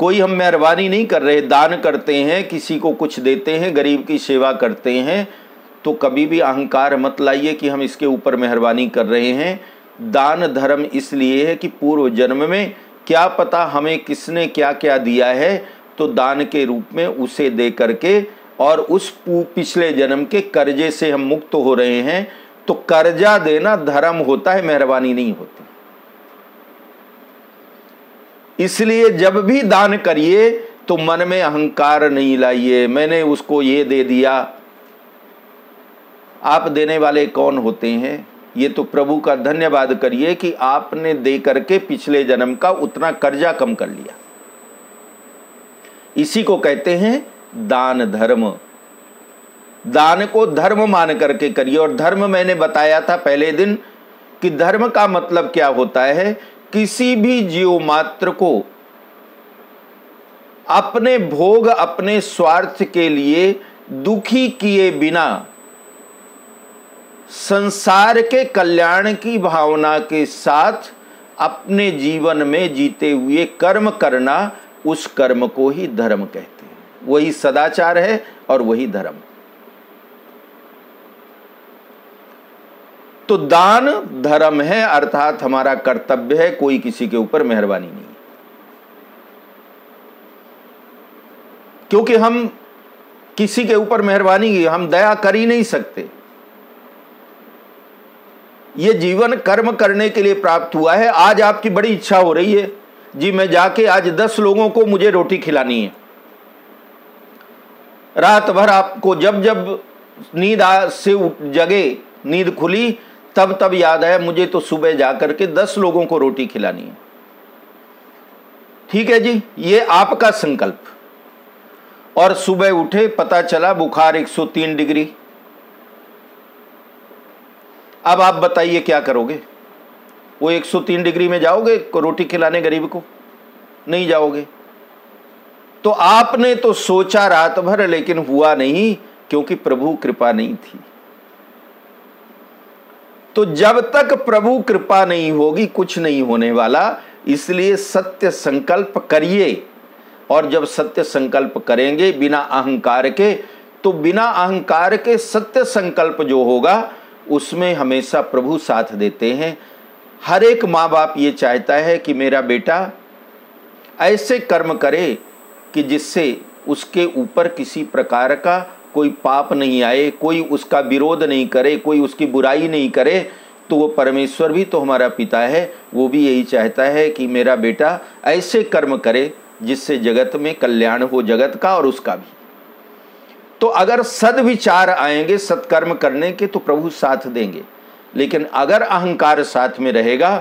कोई हम मेहरबानी नहीं कर रहे, दान करते हैं, किसी को कुछ देते हैं, गरीब की सेवा करते हैं, तो कभी भी अहंकार मत लाइए कि हम इसके ऊपर मेहरबानी कर रहे हैं। दान धर्म इसलिए है कि पूर्व जन्म में क्या पता हमें किसने क्या क्या दिया है, तो दान के रूप में उसे दे करके और उस पिछले जन्म के कर्जे से हम मुक्त हो रहे हैं। तो कर्जा देना धर्म होता है, मेहरबानी नहीं होती। इसलिए जब भी दान करिए तो मन में अहंकार नहीं लाइए, मैंने उसको ये दे दिया। आप देने वाले कौन होते हैं? ये तो प्रभु का धन्यवाद करिए कि आपने दे करके पिछले जन्म का उतना कर्जा कम कर लिया। इसी को कहते हैं दान धर्म। दान को धर्म मान करके करिए। और धर्म मैंने बताया था पहले दिन कि धर्म का मतलब क्या होता है। किसी भी जीव मात्र को अपने भोग, अपने स्वार्थ के लिए दुखी किए बिना संसार के कल्याण की भावना के साथ अपने जीवन में जीते हुए कर्म करना, उस कर्म को ही धर्म कहते हैं। वही सदाचार है और वही धर्म। तो दान धर्म है, अर्थात हमारा कर्तव्य है, कोई किसी के ऊपर मेहरबानी नहीं, क्योंकि हम किसी के ऊपर मेहरबानी, हम दया कर ही नहीं सकते। ये जीवन कर्म करने के लिए प्राप्त हुआ है। आज आपकी बड़ी इच्छा हो रही है, जी मैं जाके आज 10 लोगों को मुझे रोटी खिलानी है। रात भर आपको जब जब नींद से जगे, नींद खुली, तब तब याद आया मुझे तो सुबह जाकर के 10 लोगों को रोटी खिलानी है। ठीक है जी, ये आपका संकल्प। और सुबह उठे, पता चला बुखार 103 डिग्री। अब आप बताइए क्या करोगे? वो 103 डिग्री में जाओगे रोटी खिलाने गरीब को? नहीं जाओगे। तो आपने तो सोचा रात भर, लेकिन हुआ नहीं, क्योंकि प्रभु कृपा नहीं थी। तो जब तक प्रभु कृपा नहीं होगी कुछ नहीं होने वाला। इसलिए सत्य संकल्प करिए, और जब सत्य संकल्प करेंगे बिना अहंकार के, तो बिना अहंकार के सत्य संकल्प जो होगा उसमें हमेशा प्रभु साथ देते हैं। हर एक माँ बाप ये चाहता है कि मेरा बेटा ऐसे कर्म करे कि जिससे उसके ऊपर किसी प्रकार का कोई पाप नहीं आए, कोई उसका विरोध नहीं करे, कोई उसकी बुराई नहीं करे। तो वो परमेश्वर भी तो हमारा पिता है, वो भी यही चाहता है कि मेरा बेटा ऐसे कर्म करे जिससे जगत में कल्याण हो, जगत का और उसका भी। तो अगर सद्विचार आएंगे सत्कर्म करने के, तो प्रभु साथ देंगे। लेकिन अगर अहंकार साथ में रहेगा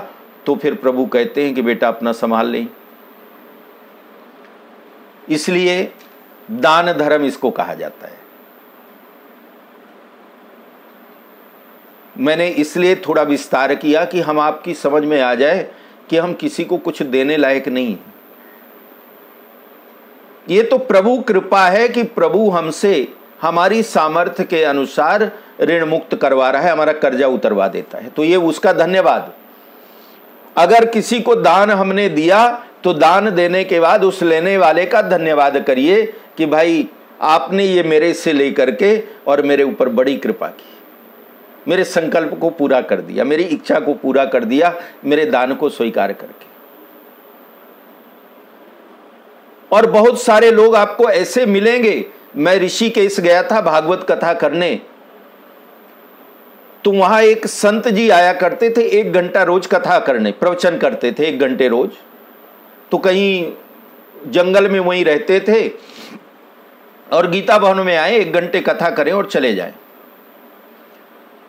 तो फिर प्रभु कहते हैं कि बेटा अपना संभाल लें। इसलिए दान धर्म इसको कहा जाता है। मैंने इसलिए थोड़ा विस्तार किया कि हम आपकी समझ में आ जाए कि हम किसी को कुछ देने लायक नहीं हैं। ये तो प्रभु कृपा है कि प्रभु हमसे हमारी सामर्थ्य के अनुसार ऋण मुक्त करवा रहा है, हमारा कर्जा उतरवा देता है, तो ये उसका धन्यवाद। अगर किसी को दान हमने दिया तो दान देने के बाद उस लेने वाले का धन्यवाद करिए कि भाई आपने ये मेरे से लेकर के और मेरे ऊपर बड़ी कृपा की, मेरे संकल्प को पूरा कर दिया, मेरी इच्छा को पूरा कर दिया, मेरे दान को स्वीकार करके। और बहुत सारे लोग आपको ऐसे मिलेंगे। मैं ऋषिकेश गया था भागवत कथा करने, तो वहां एक संत जी आया करते थे, 1 घंटा रोज कथा करने, प्रवचन करते थे 1 घंटे रोज। तो कहीं जंगल में वहीं रहते थे और गीता भवन में आए, 1 घंटे कथा करें और चले जाएं।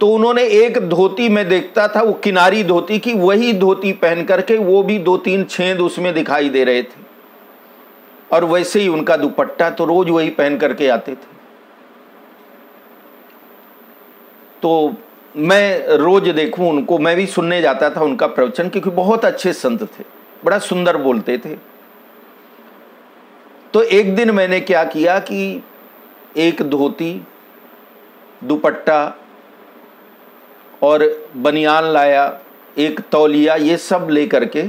तो उन्होंने एक धोती में देखता था, वो किनारी धोती की, वही धोती पहन करके, वो भी 2-3 छेद उसमें दिखाई दे रहे थे, और वैसे ही उनका दुपट्टा, तो रोज वही पहन करके आते थे। तो मैं रोज देखूं उनको, मैं भी सुनने जाता था उनका प्रवचन, क्योंकि बहुत अच्छे संत थे, बड़ा सुंदर बोलते थे। तो एक दिन मैंने क्या किया कि एक धोती, दुपट्टा और बनियान लाया, एक तौलिया, ये सब लेकर के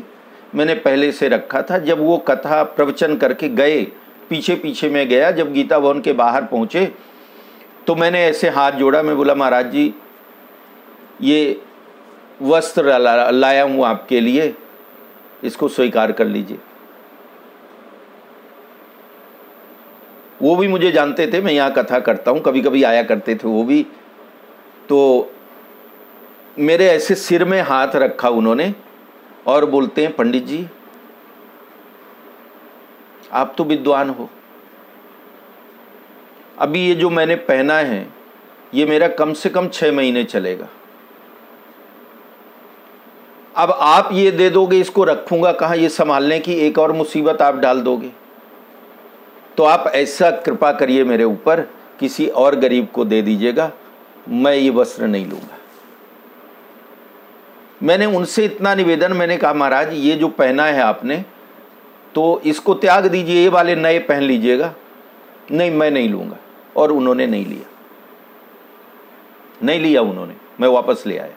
मैंने पहले से रखा था। जब वो कथा प्रवचन करके गए, पीछे पीछे मैं गया, जब गीता भवन के बाहर पहुँचे तो मैंने ऐसे हाथ जोड़ा, मैं बोला महाराज जी ये वस्त्र लाया हूँ आपके लिए, इसको स्वीकार कर लीजिए। वो भी मुझे जानते थे, मैं यहाँ कथा करता हूँ, कभी कभी आया करते थे वो भी। तो मेरे ऐसे सिर में हाथ रखा उन्होंने और बोलते हैं पंडित जी आप तो विद्वान हो, अभी ये जो मैंने पहना है ये मेरा कम से कम 6 महीने चलेगा, अब आप ये दे दोगे, इसको रखूंगा कहाँ, ये संभालने की एक और मुसीबत आप डाल दोगे। तो आप ऐसा कृपा करिए मेरे ऊपर, किसी और गरीब को दे दीजिएगा, मैं ये वस्त्र नहीं लूंगा। मैंने उनसे इतना निवेदन, मैंने कहा महाराज ये जो पहना है आपने तो इसको त्याग दीजिए, ये वाले नए पहन लीजिएगा। नहीं मैं नहीं लूंगा, और उन्होंने नहीं लिया, नहीं लिया उन्होंने, मैं वापस ले आया।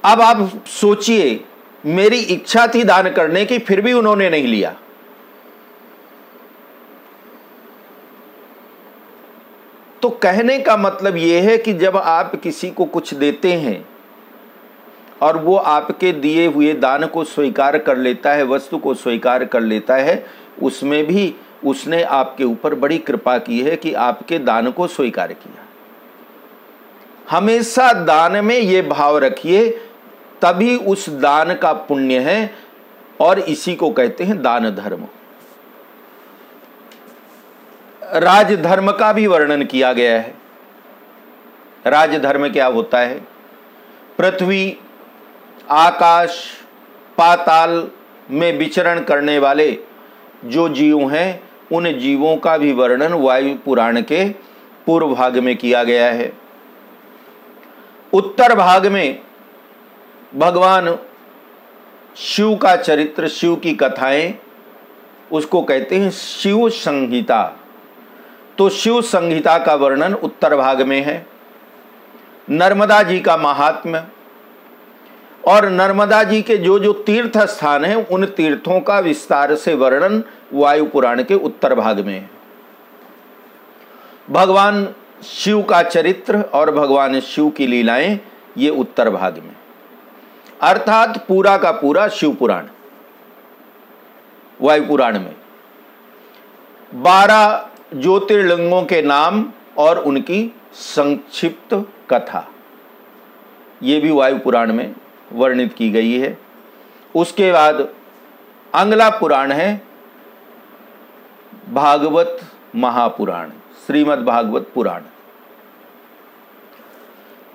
अब आप सोचिए, मेरी इच्छा थी दान करने की, फिर भी उन्होंने नहीं लिया। तो कहने का मतलब यह है कि जब आप किसी को कुछ देते हैं और वो आपके दिए हुए दान को स्वीकार कर लेता है, वस्तु को स्वीकार कर लेता है, उसमें भी उसने आपके ऊपर बड़ी कृपा की है कि आपके दान को स्वीकार किया। हमेशा दान में ये भाव रखिए, तभी उस दान का पुण्य है, और इसी को कहते हैं दान धर्म। राजधर्म का भी वर्णन किया गया है। राजधर्म क्या होता है? पृथ्वी, आकाश, पाताल में विचरण करने वाले जो जीव हैं, उन जीवों का भी वर्णन वायु पुराण के पूर्व भाग में किया गया है। उत्तर भाग में भगवान शिव का चरित्र, शिव की कथाएं, उसको कहते हैं शिव संहिता। तो शिव संहिता का वर्णन उत्तर भाग में है। नर्मदा जी का महात्म्य और नर्मदा जी के जो जो तीर्थ स्थान हैं, उन तीर्थों का विस्तार से वर्णन वायु पुराण के उत्तर भाग में है। भगवान शिव का चरित्र और भगवान शिव की लीलाएं ये उत्तर भाग में, अर्थात पूरा का पूरा शिव पुराण। वायु पुराण में 12 ज्योतिर्लिंगों के नाम और उनकी संक्षिप्त कथा, ये भी वायु पुराण में वर्णित की गई है। उसके बाद अगला पुराण है भागवत महापुराण, श्रीमद् भागवत पुराण।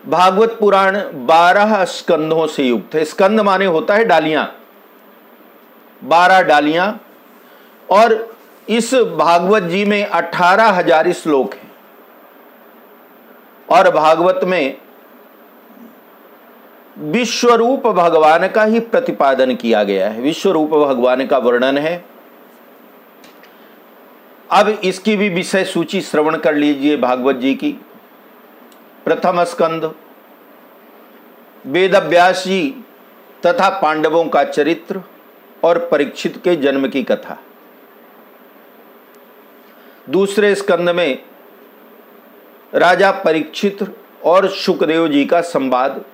भागवत पुराण 12 स्कंदों से युक्त है। स्कंद माने होता है डालियां, 12 डालियां, और इस भागवत जी में 18,000 श्लोक हैं। और भागवत में विश्वरूप भगवान का ही प्रतिपादन किया गया है, विश्वरूप भगवान का वर्णन है। अब इसकी भी विषय सूची श्रवण कर लीजिए भागवत जी की। प्रथम स्कंद, वेदव्यास जी तथा पांडवों का चरित्र और परीक्षित के जन्म की कथा। दूसरे स्कंद में राजा परीक्षित और शुकदेव जी का संवाद,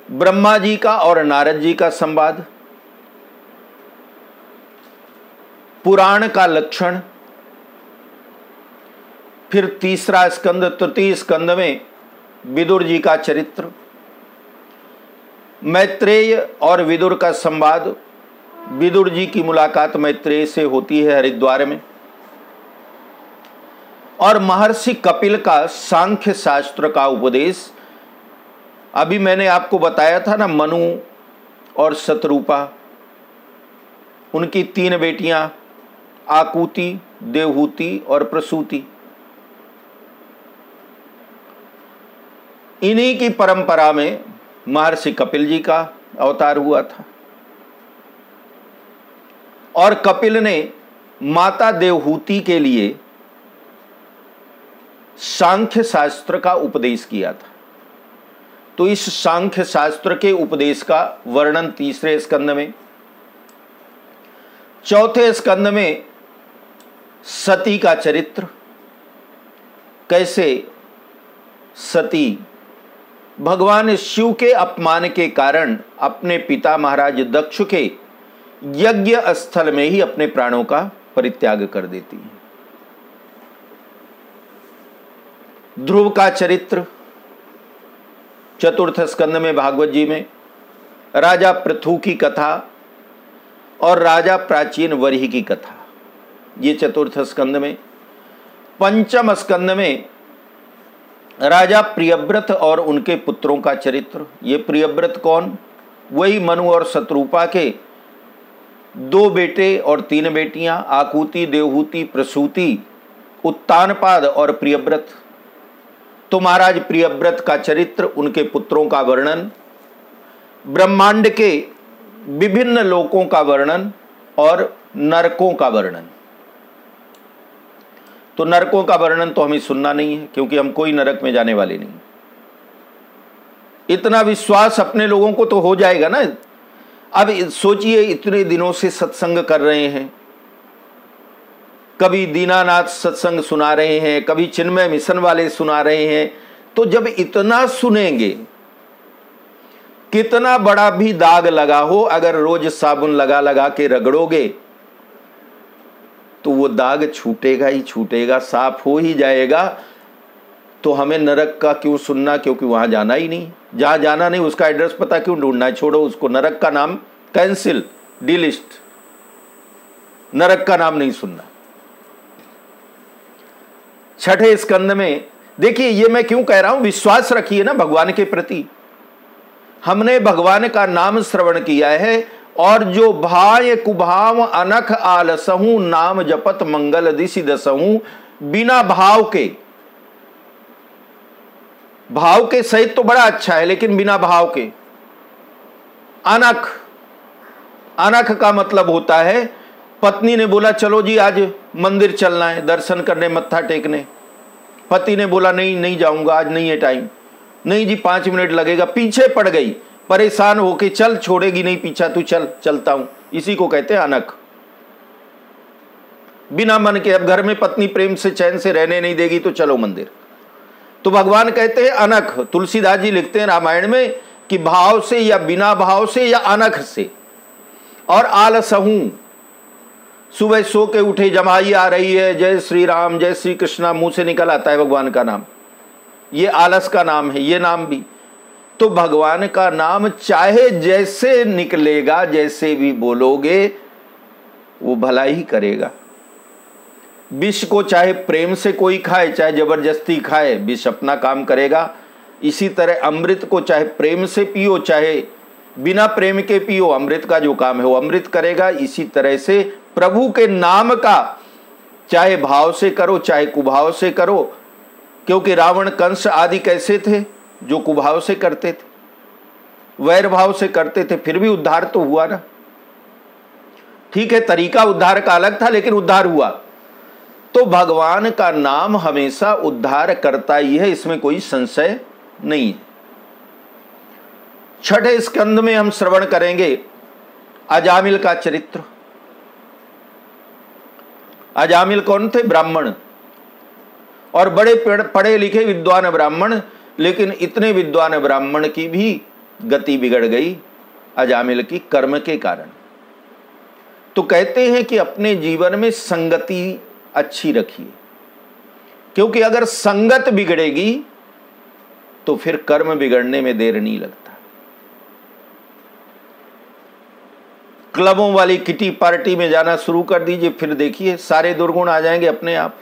ब्रह्मा जी का और नारद जी का संवाद, पुराण का लक्षण। फिर तीसरा स्कंद, तृतीय स्कंद में विदुर जी का चरित्र, मैत्रेय और विदुर का संवाद। विदुर जी की मुलाकात मैत्रेय से होती है हरिद्वार में। और महर्षि कपिल का सांख्य शास्त्र का उपदेश। अभी मैंने आपको बताया था ना, मनु और शतरूपा, उनकी 3 बेटियां, आकुति, देवहूति और प्रसूति। इन्हीं की परंपरा में महर्षि कपिल जी का अवतार हुआ था। और कपिल ने माता देवहूति के लिए सांख्य शास्त्र का उपदेश किया था। तो इस सांख्य शास्त्र के उपदेश का वर्णन तीसरे स्कंद में। चौथे स्कंद में सती का चरित्र, कैसे सती भगवान शिव के अपमान के कारण अपने पिता महाराज दक्ष के यज्ञ स्थल में ही अपने प्राणों का परित्याग कर देती है। ध्रुव का चरित्र चतुर्थ स्कंद में भागवत जी में, राजा पृथु की कथा और राजा प्राचीन वरिहि की कथा, ये चतुर्थ स्कंद में। पंचम स्कंद में राजा प्रियव्रत और उनके पुत्रों का चरित्र। ये प्रियव्रत कौन? वही मनु और शतरूपा के 2 बेटे और 3 बेटियां, आकुति, देवहूति, प्रसूति, उत्तानपाद और प्रियव्रत। तो महाराज प्रियव्रत का चरित्र, उनके पुत्रों का वर्णन, ब्रह्मांड के विभिन्न लोकों का वर्णन और नरकों का वर्णन। तो नरकों का वर्णन तो हमें सुनना नहीं है, क्योंकि हम कोई नरक में जाने वाले नहीं। इतना विश्वास अपने लोगों को तो हो जाएगा ना। अब सोचिए, इतने दिनों से सत्संग कर रहे हैं, कभी दीनानाथ सत्संग सुना रहे हैं, कभी चिन्मय मिशन वाले सुना रहे हैं, तो जब इतना सुनेंगे, कितना बड़ा भी दाग लगा हो, अगर रोज साबुन लगा लगा के रगड़ोगे तो वो दाग छूटेगा ही छूटेगा, साफ हो ही जाएगा। तो हमें नरक का क्यों सुनना, क्योंकि वहां जाना ही नहीं। जहां जाना नहीं उसका एड्रेस पता क्यों ढूंढना है, छोड़ो उसको। नरक का नाम कैंसिल, डिलिस्ट, नरक का नाम नहीं सुनना। छठे स्कंद में देखिए, ये मैं क्यों कह रहा हूं, विश्वास रखिए ना भगवान के प्रति। हमने भगवान का नाम श्रवण किया है, और जो भाय कुभाव अनख आलसहू नाम जपत मंगल दिशि दसहू, बिना भाव के, भाव के सहित तो बड़ा अच्छा है, लेकिन बिना भाव के। अनख, अनख का मतलब होता है, पत्नी ने बोला चलो जी आज मंदिर चलना है दर्शन करने, मत्था टेकने। पति ने बोला नहीं नहीं जाऊंगा, आज नहीं है टाइम। नहीं जी 5 मिनट लगेगा, पीछे पड़ गई, परेशान होके, चल छोड़ेगी नहीं पीछा, तू चल, चलता हूं। इसी को कहते हैं अनख। बिना मन के, अब घर में पत्नी प्रेम से चैन से रहने नहीं देगी तो चलो मंदिर। तो भगवान कहते हैं अनख। तुलसीदास जी लिखते हैं रामायण में कि भाव से या बिना भाव से या अनख से। और आलसहू, सुबह सो के उठे, जमाई आ रही है, जय श्री राम जय श्री कृष्णा, मुंह से निकल आता है भगवान का नाम, ये आलस का नाम है, ये नाम भी। तो भगवान का नाम चाहे जैसे निकलेगा, जैसे भी बोलोगे, वो भला ही करेगा। विष को चाहे प्रेम से कोई खाए, चाहे जबरदस्ती खाए, विष अपना काम करेगा। इसी तरह अमृत को चाहे प्रेम से पियो, चाहे बिना प्रेम के पियो, अमृत का जो काम है वो अमृत करेगा। इसी तरह से प्रभु के नाम का चाहे भाव से करो, चाहे कुभाव से करो, क्योंकि रावण कंस आदि कैसे थे, जो कुभाव से करते थे, वैर भाव से करते थे, फिर भी उद्धार तो हुआ ना। ठीक है, तरीका उद्धार का अलग था, लेकिन उद्धार हुआ। तो भगवान का नाम हमेशा उद्धार करता ही है, इसमें कोई संशय नहीं है। छठे स्कंद में हम श्रवण करेंगे अजामिल का चरित्र। अजामिल कौन थे? ब्राह्मण, और बड़े पढ़े लिखे विद्वान ब्राह्मण, लेकिन इतने विद्वान ब्राह्मण की भी गति बिगड़ गई अजामिल की कर्म के कारण। तो कहते हैं कि अपने जीवन में संगति अच्छी रखिए, क्योंकि अगर संगत बिगड़ेगी तो फिर कर्म बिगड़ने में देर नहीं लगता। क्लबों वाली किटी पार्टी में जाना शुरू कर दीजिए, फिर देखिए सारे दुर्गुण आ जाएंगे अपने आप।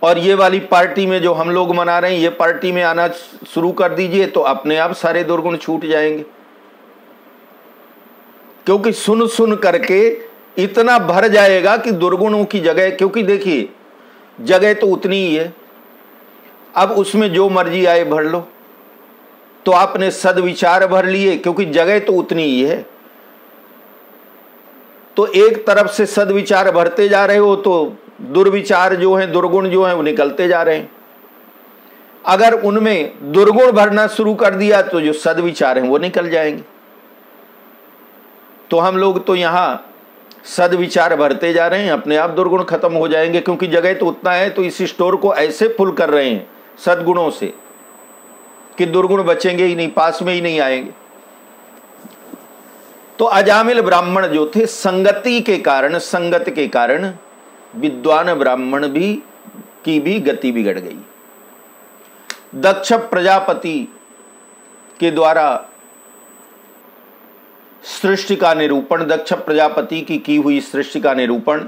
और ये वाली पार्टी में जो हम लोग मना रहे हैं, ये पार्टी में आना शुरू कर दीजिए तो अपने आप सारे दुर्गुण छूट जाएंगे। क्योंकि सुन सुन करके इतना भर जाएगा कि दुर्गुणों की जगह, क्योंकि देखिए जगह तो उतनी ही है, अब उसमें जो मर्जी आए भर लो। तो आपने सद्विचार भर लिए, क्योंकि जगह तो उतनी ही है। तो एक तरफ से सद्विचार भरते जा रहे हो तो दुर्विचार जो है, दुर्गुण जो है वो निकलते जा रहे हैं। अगर उनमें दुर्गुण भरना शुरू कर दिया तो जो सद्विचार हैं वो निकल जाएंगे। तो हम लोग तो यहां सद्विचार भरते जा रहे हैं, अपने आप दुर्गुण खत्म हो जाएंगे, क्योंकि जगह तो उतना है। तो इस स्टोर को ऐसे फुल कर रहे हैं सद्गुणों से कि दुर्गुण बचेंगे ही नहीं, पास में ही नहीं आएंगे। तो अजामिल ब्राह्मण जो थे, संगति के कारण, संगत के कारण विद्वान ब्राह्मण की भी गति बिगड़ गई। दक्ष प्रजापति के द्वारा सृष्टि का निरूपण, दक्ष प्रजापति की हुई सृष्टि का निरूपण,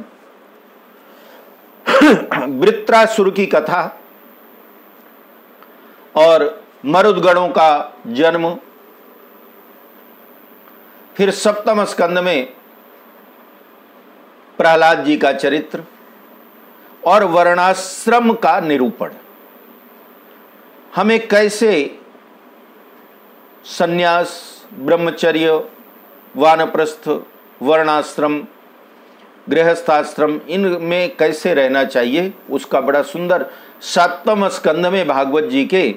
वृत्रासुर की कथा और मरुदगणों का जन्म, फिर सप्तम स्कंद में प्रहलाद जी का चरित्र और वर्णाश्रम का निरूपण। हमें कैसे सन्यास, ब्रह्मचर्य, वानप्रस्थ, वर्णाश्रम, गृहस्थाश्रम, इनमें कैसे रहना चाहिए, उसका बड़ा सुंदर 7वें स्कंद में भागवत जी के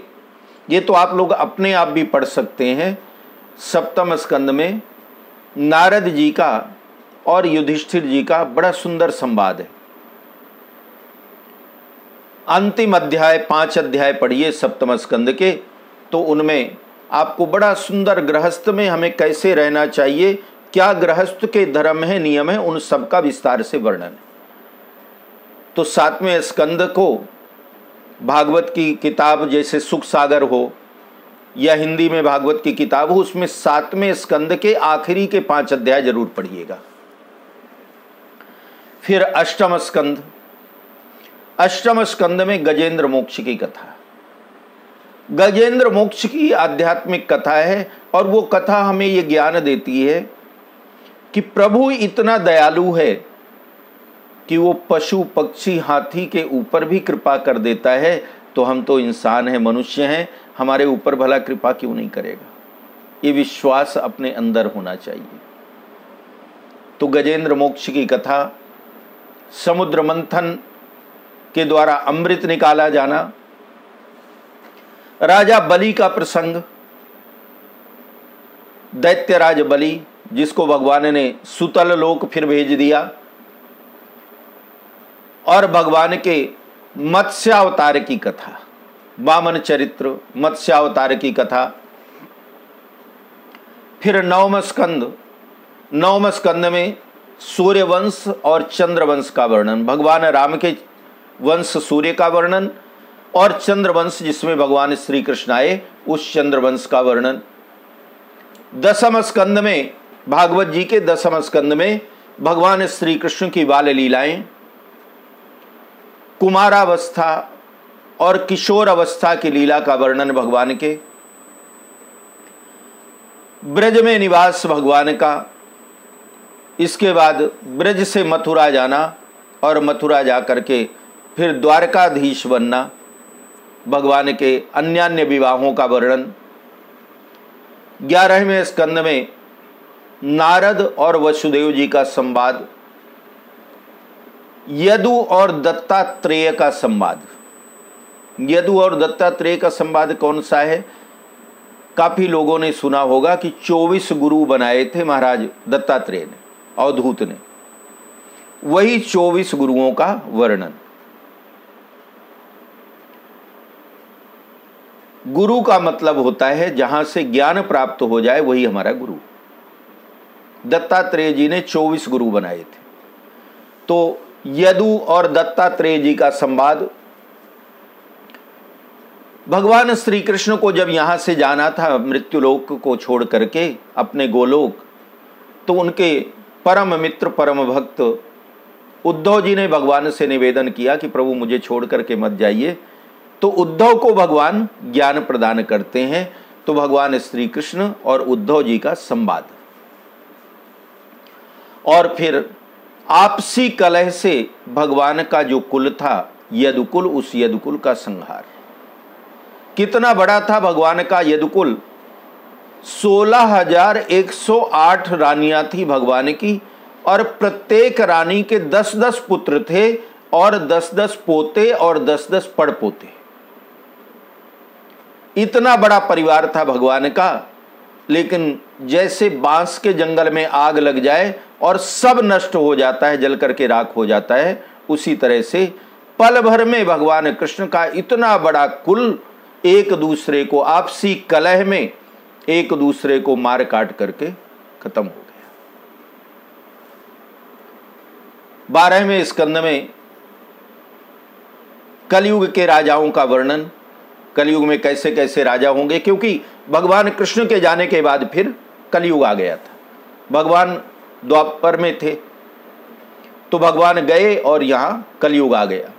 ये तो आप लोग अपने आप भी पढ़ सकते हैं। सप्तम स्कंद में नारद जी का और युधिष्ठिर जी का बड़ा सुंदर संवाद है। अंतिम अध्याय 5 अध्याय पढ़िए सप्तम स्कंद के, तो उनमें आपको बड़ा सुंदर गृहस्थ में हमें कैसे रहना चाहिए, क्या गृहस्थ के धर्म है, नियम है, उन सब का विस्तार से वर्णन है। तो 7वें स्कंद को भागवत की किताब जैसे सुख सागर हो या हिंदी में भागवत की किताब हो, उसमें 7वें स्कंद के आखिरी के 5 अध्याय जरूर पढ़िएगा। फिर अष्टम स्कंद, अष्टम स्कंद में गजेंद्र मोक्ष की कथा, गजेंद्र मोक्ष की आध्यात्मिक कथा है। और वो कथा हमें ये ज्ञान देती है कि प्रभु इतना दयालु है कि वो पशु पक्षी हाथी के ऊपर भी कृपा कर देता है। तो हम तो इंसान हैं, मनुष्य हैं, हमारे ऊपर भला कृपा क्यों नहीं करेगा, ये विश्वास अपने अंदर होना चाहिए। तो गजेंद्र मोक्ष की कथा, समुद्र मंथन के द्वारा अमृत निकाला जाना, राजा बलि का प्रसंग, दैत्यराज बलि जिसको भगवान ने सुतल लोक फिर भेज दिया, और भगवान के मत्स्यावतार की कथा, वामन चरित्र मत्स्यावतार की कथा। फिर नवम स्कंद, नवम स्कंद में सूर्यवंश और चंद्रवंश का वर्णन, भगवान राम के वंश सूर्य का वर्णन और चंद्रवंश जिसमें भगवान श्री कृष्ण आए उस चंद्रवंश का वर्णन। दसम स्कंद में, भागवत जी के दसम स्कंद में भगवान श्री कृष्ण की बाल लीलाएं, कुमारावस्था और किशोर अवस्था की लीला का वर्णन भगवान के, ब्रज में निवास भगवान का, इसके बाद ब्रज से मथुरा जाना और मथुरा जाकर के फिर द्वारकाधीश बनना, भगवान के अन्यान्य विवाहों का वर्णन। 11वें स्कंद में नारद और वसुदेव जी का संवाद, यदु और दत्तात्रेय का संवाद। यदु और दत्तात्रेय का संवाद कौन सा है? काफी लोगों ने सुना होगा कि 24 गुरु बनाए थे महाराज दत्तात्रेय ने, अवधूत ने, वही 24 गुरुओं का वर्णन। गुरु का मतलब होता है जहां से ज्ञान प्राप्त हो जाए वही हमारा गुरु। दत्तात्रेय जी ने 24 गुरु बनाए थे। तो यदु और दत्तात्रेय जी का संवाद, भगवान श्री कृष्ण को जब यहां से जाना था मृत्युलोक को छोड़ करके अपने गोलोक, तो उनके परम मित्र परम भक्त उद्धव जी ने भगवान से निवेदन किया कि प्रभु मुझे छोड़ करके मत जाइए। तो उद्धव को भगवान ज्ञान प्रदान करते हैं। तो भगवान श्री कृष्ण और उद्धव जी का संवाद, और फिर आपसी कलह से भगवान का जो कुल था यदुकुल, उस यदुकुल का संहार। कितना बड़ा था भगवान का यदुकुल? 16,108 रानियां थी भगवान की, और प्रत्येक रानी के 10-10 पुत्र थे और 10-10 पोते और 10-10 पड़पोते। इतना बड़ा परिवार था भगवान का। लेकिन जैसे बांस के जंगल में आग लग जाए और सब नष्ट हो जाता है, जल करके राख हो जाता है, उसी तरह से पल भर में भगवान कृष्ण का इतना बड़ा कुल एक दूसरे को आपसी कलह में एक दूसरे को मार काट करके खत्म हो गया। 12वें स्कंद में कलयुग के राजाओं का वर्णन, कलयुग में कैसे कैसे राजा होंगे, क्योंकि भगवान कृष्ण के जाने के बाद फिर कलयुग आ गया था। भगवान द्वापर में थे तो भगवान गए और यहां कलयुग आ गया।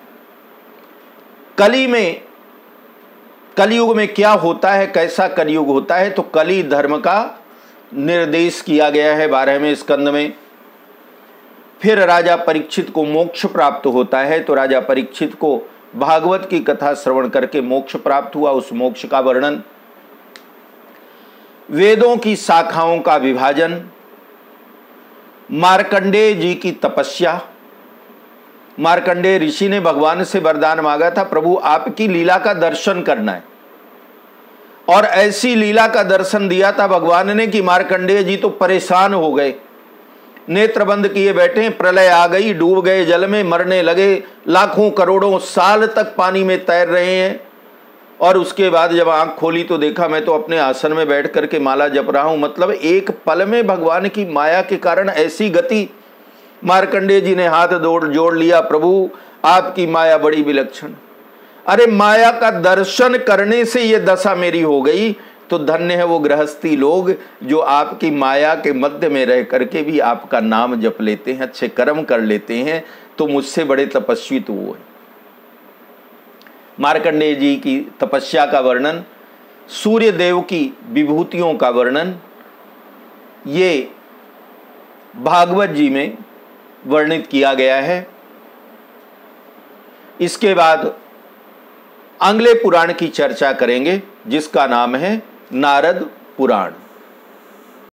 कलयुग में क्या होता है, कैसा कलयुग होता है? तो कली धर्म का निर्देश किया गया है 12वें स्कंद में। फिर राजा परीक्षित को मोक्ष प्राप्त होता है, तो राजा परीक्षित को भागवत की कथा श्रवण करके मोक्ष प्राप्त हुआ, उस मोक्ष का वर्णन। वेदों की शाखाओं का विभाजन, मार्कंडेय जी की तपस्या। मार्कंडेय ऋषि ने भगवान से वरदान मांगा था, प्रभु आपकी लीला का दर्शन करना है। और ऐसी लीला का दर्शन दिया था भगवान ने कि मार्कंडेय जी तो परेशान हो गए, नेत्र बंद किए बैठे, प्रलय आ गई, डूब गए जल में, मरने लगे, लाखों करोड़ों साल तक पानी में तैर रहे हैं। और उसके बाद जब आंख खोली तो देखा मैं तो अपने आसन में बैठ करके माला जप रहा हूं। मतलब एक पल में भगवान की माया के कारण ऐसी गति। मार्कंडेय जी ने हाथ जोड़ लिया, प्रभु आपकी माया बड़ी विलक्षण। अरे माया का दर्शन करने से ये दशा मेरी हो गई, तो धन्य है वो गृहस्थी लोग जो आपकी माया के मध्य में रह करके भी आपका नाम जप लेते हैं, अच्छे कर्म कर लेते हैं। तो मुझसे बड़े तपस्वी तो वो है। मार्कंडेय जी की तपस्या का वर्णन, सूर्य देव की विभूतियों का वर्णन ये भागवत जी में वर्णित किया गया है। इसके बाद अगले पुराण की चर्चा करेंगे जिसका नाम है नारद पुराण।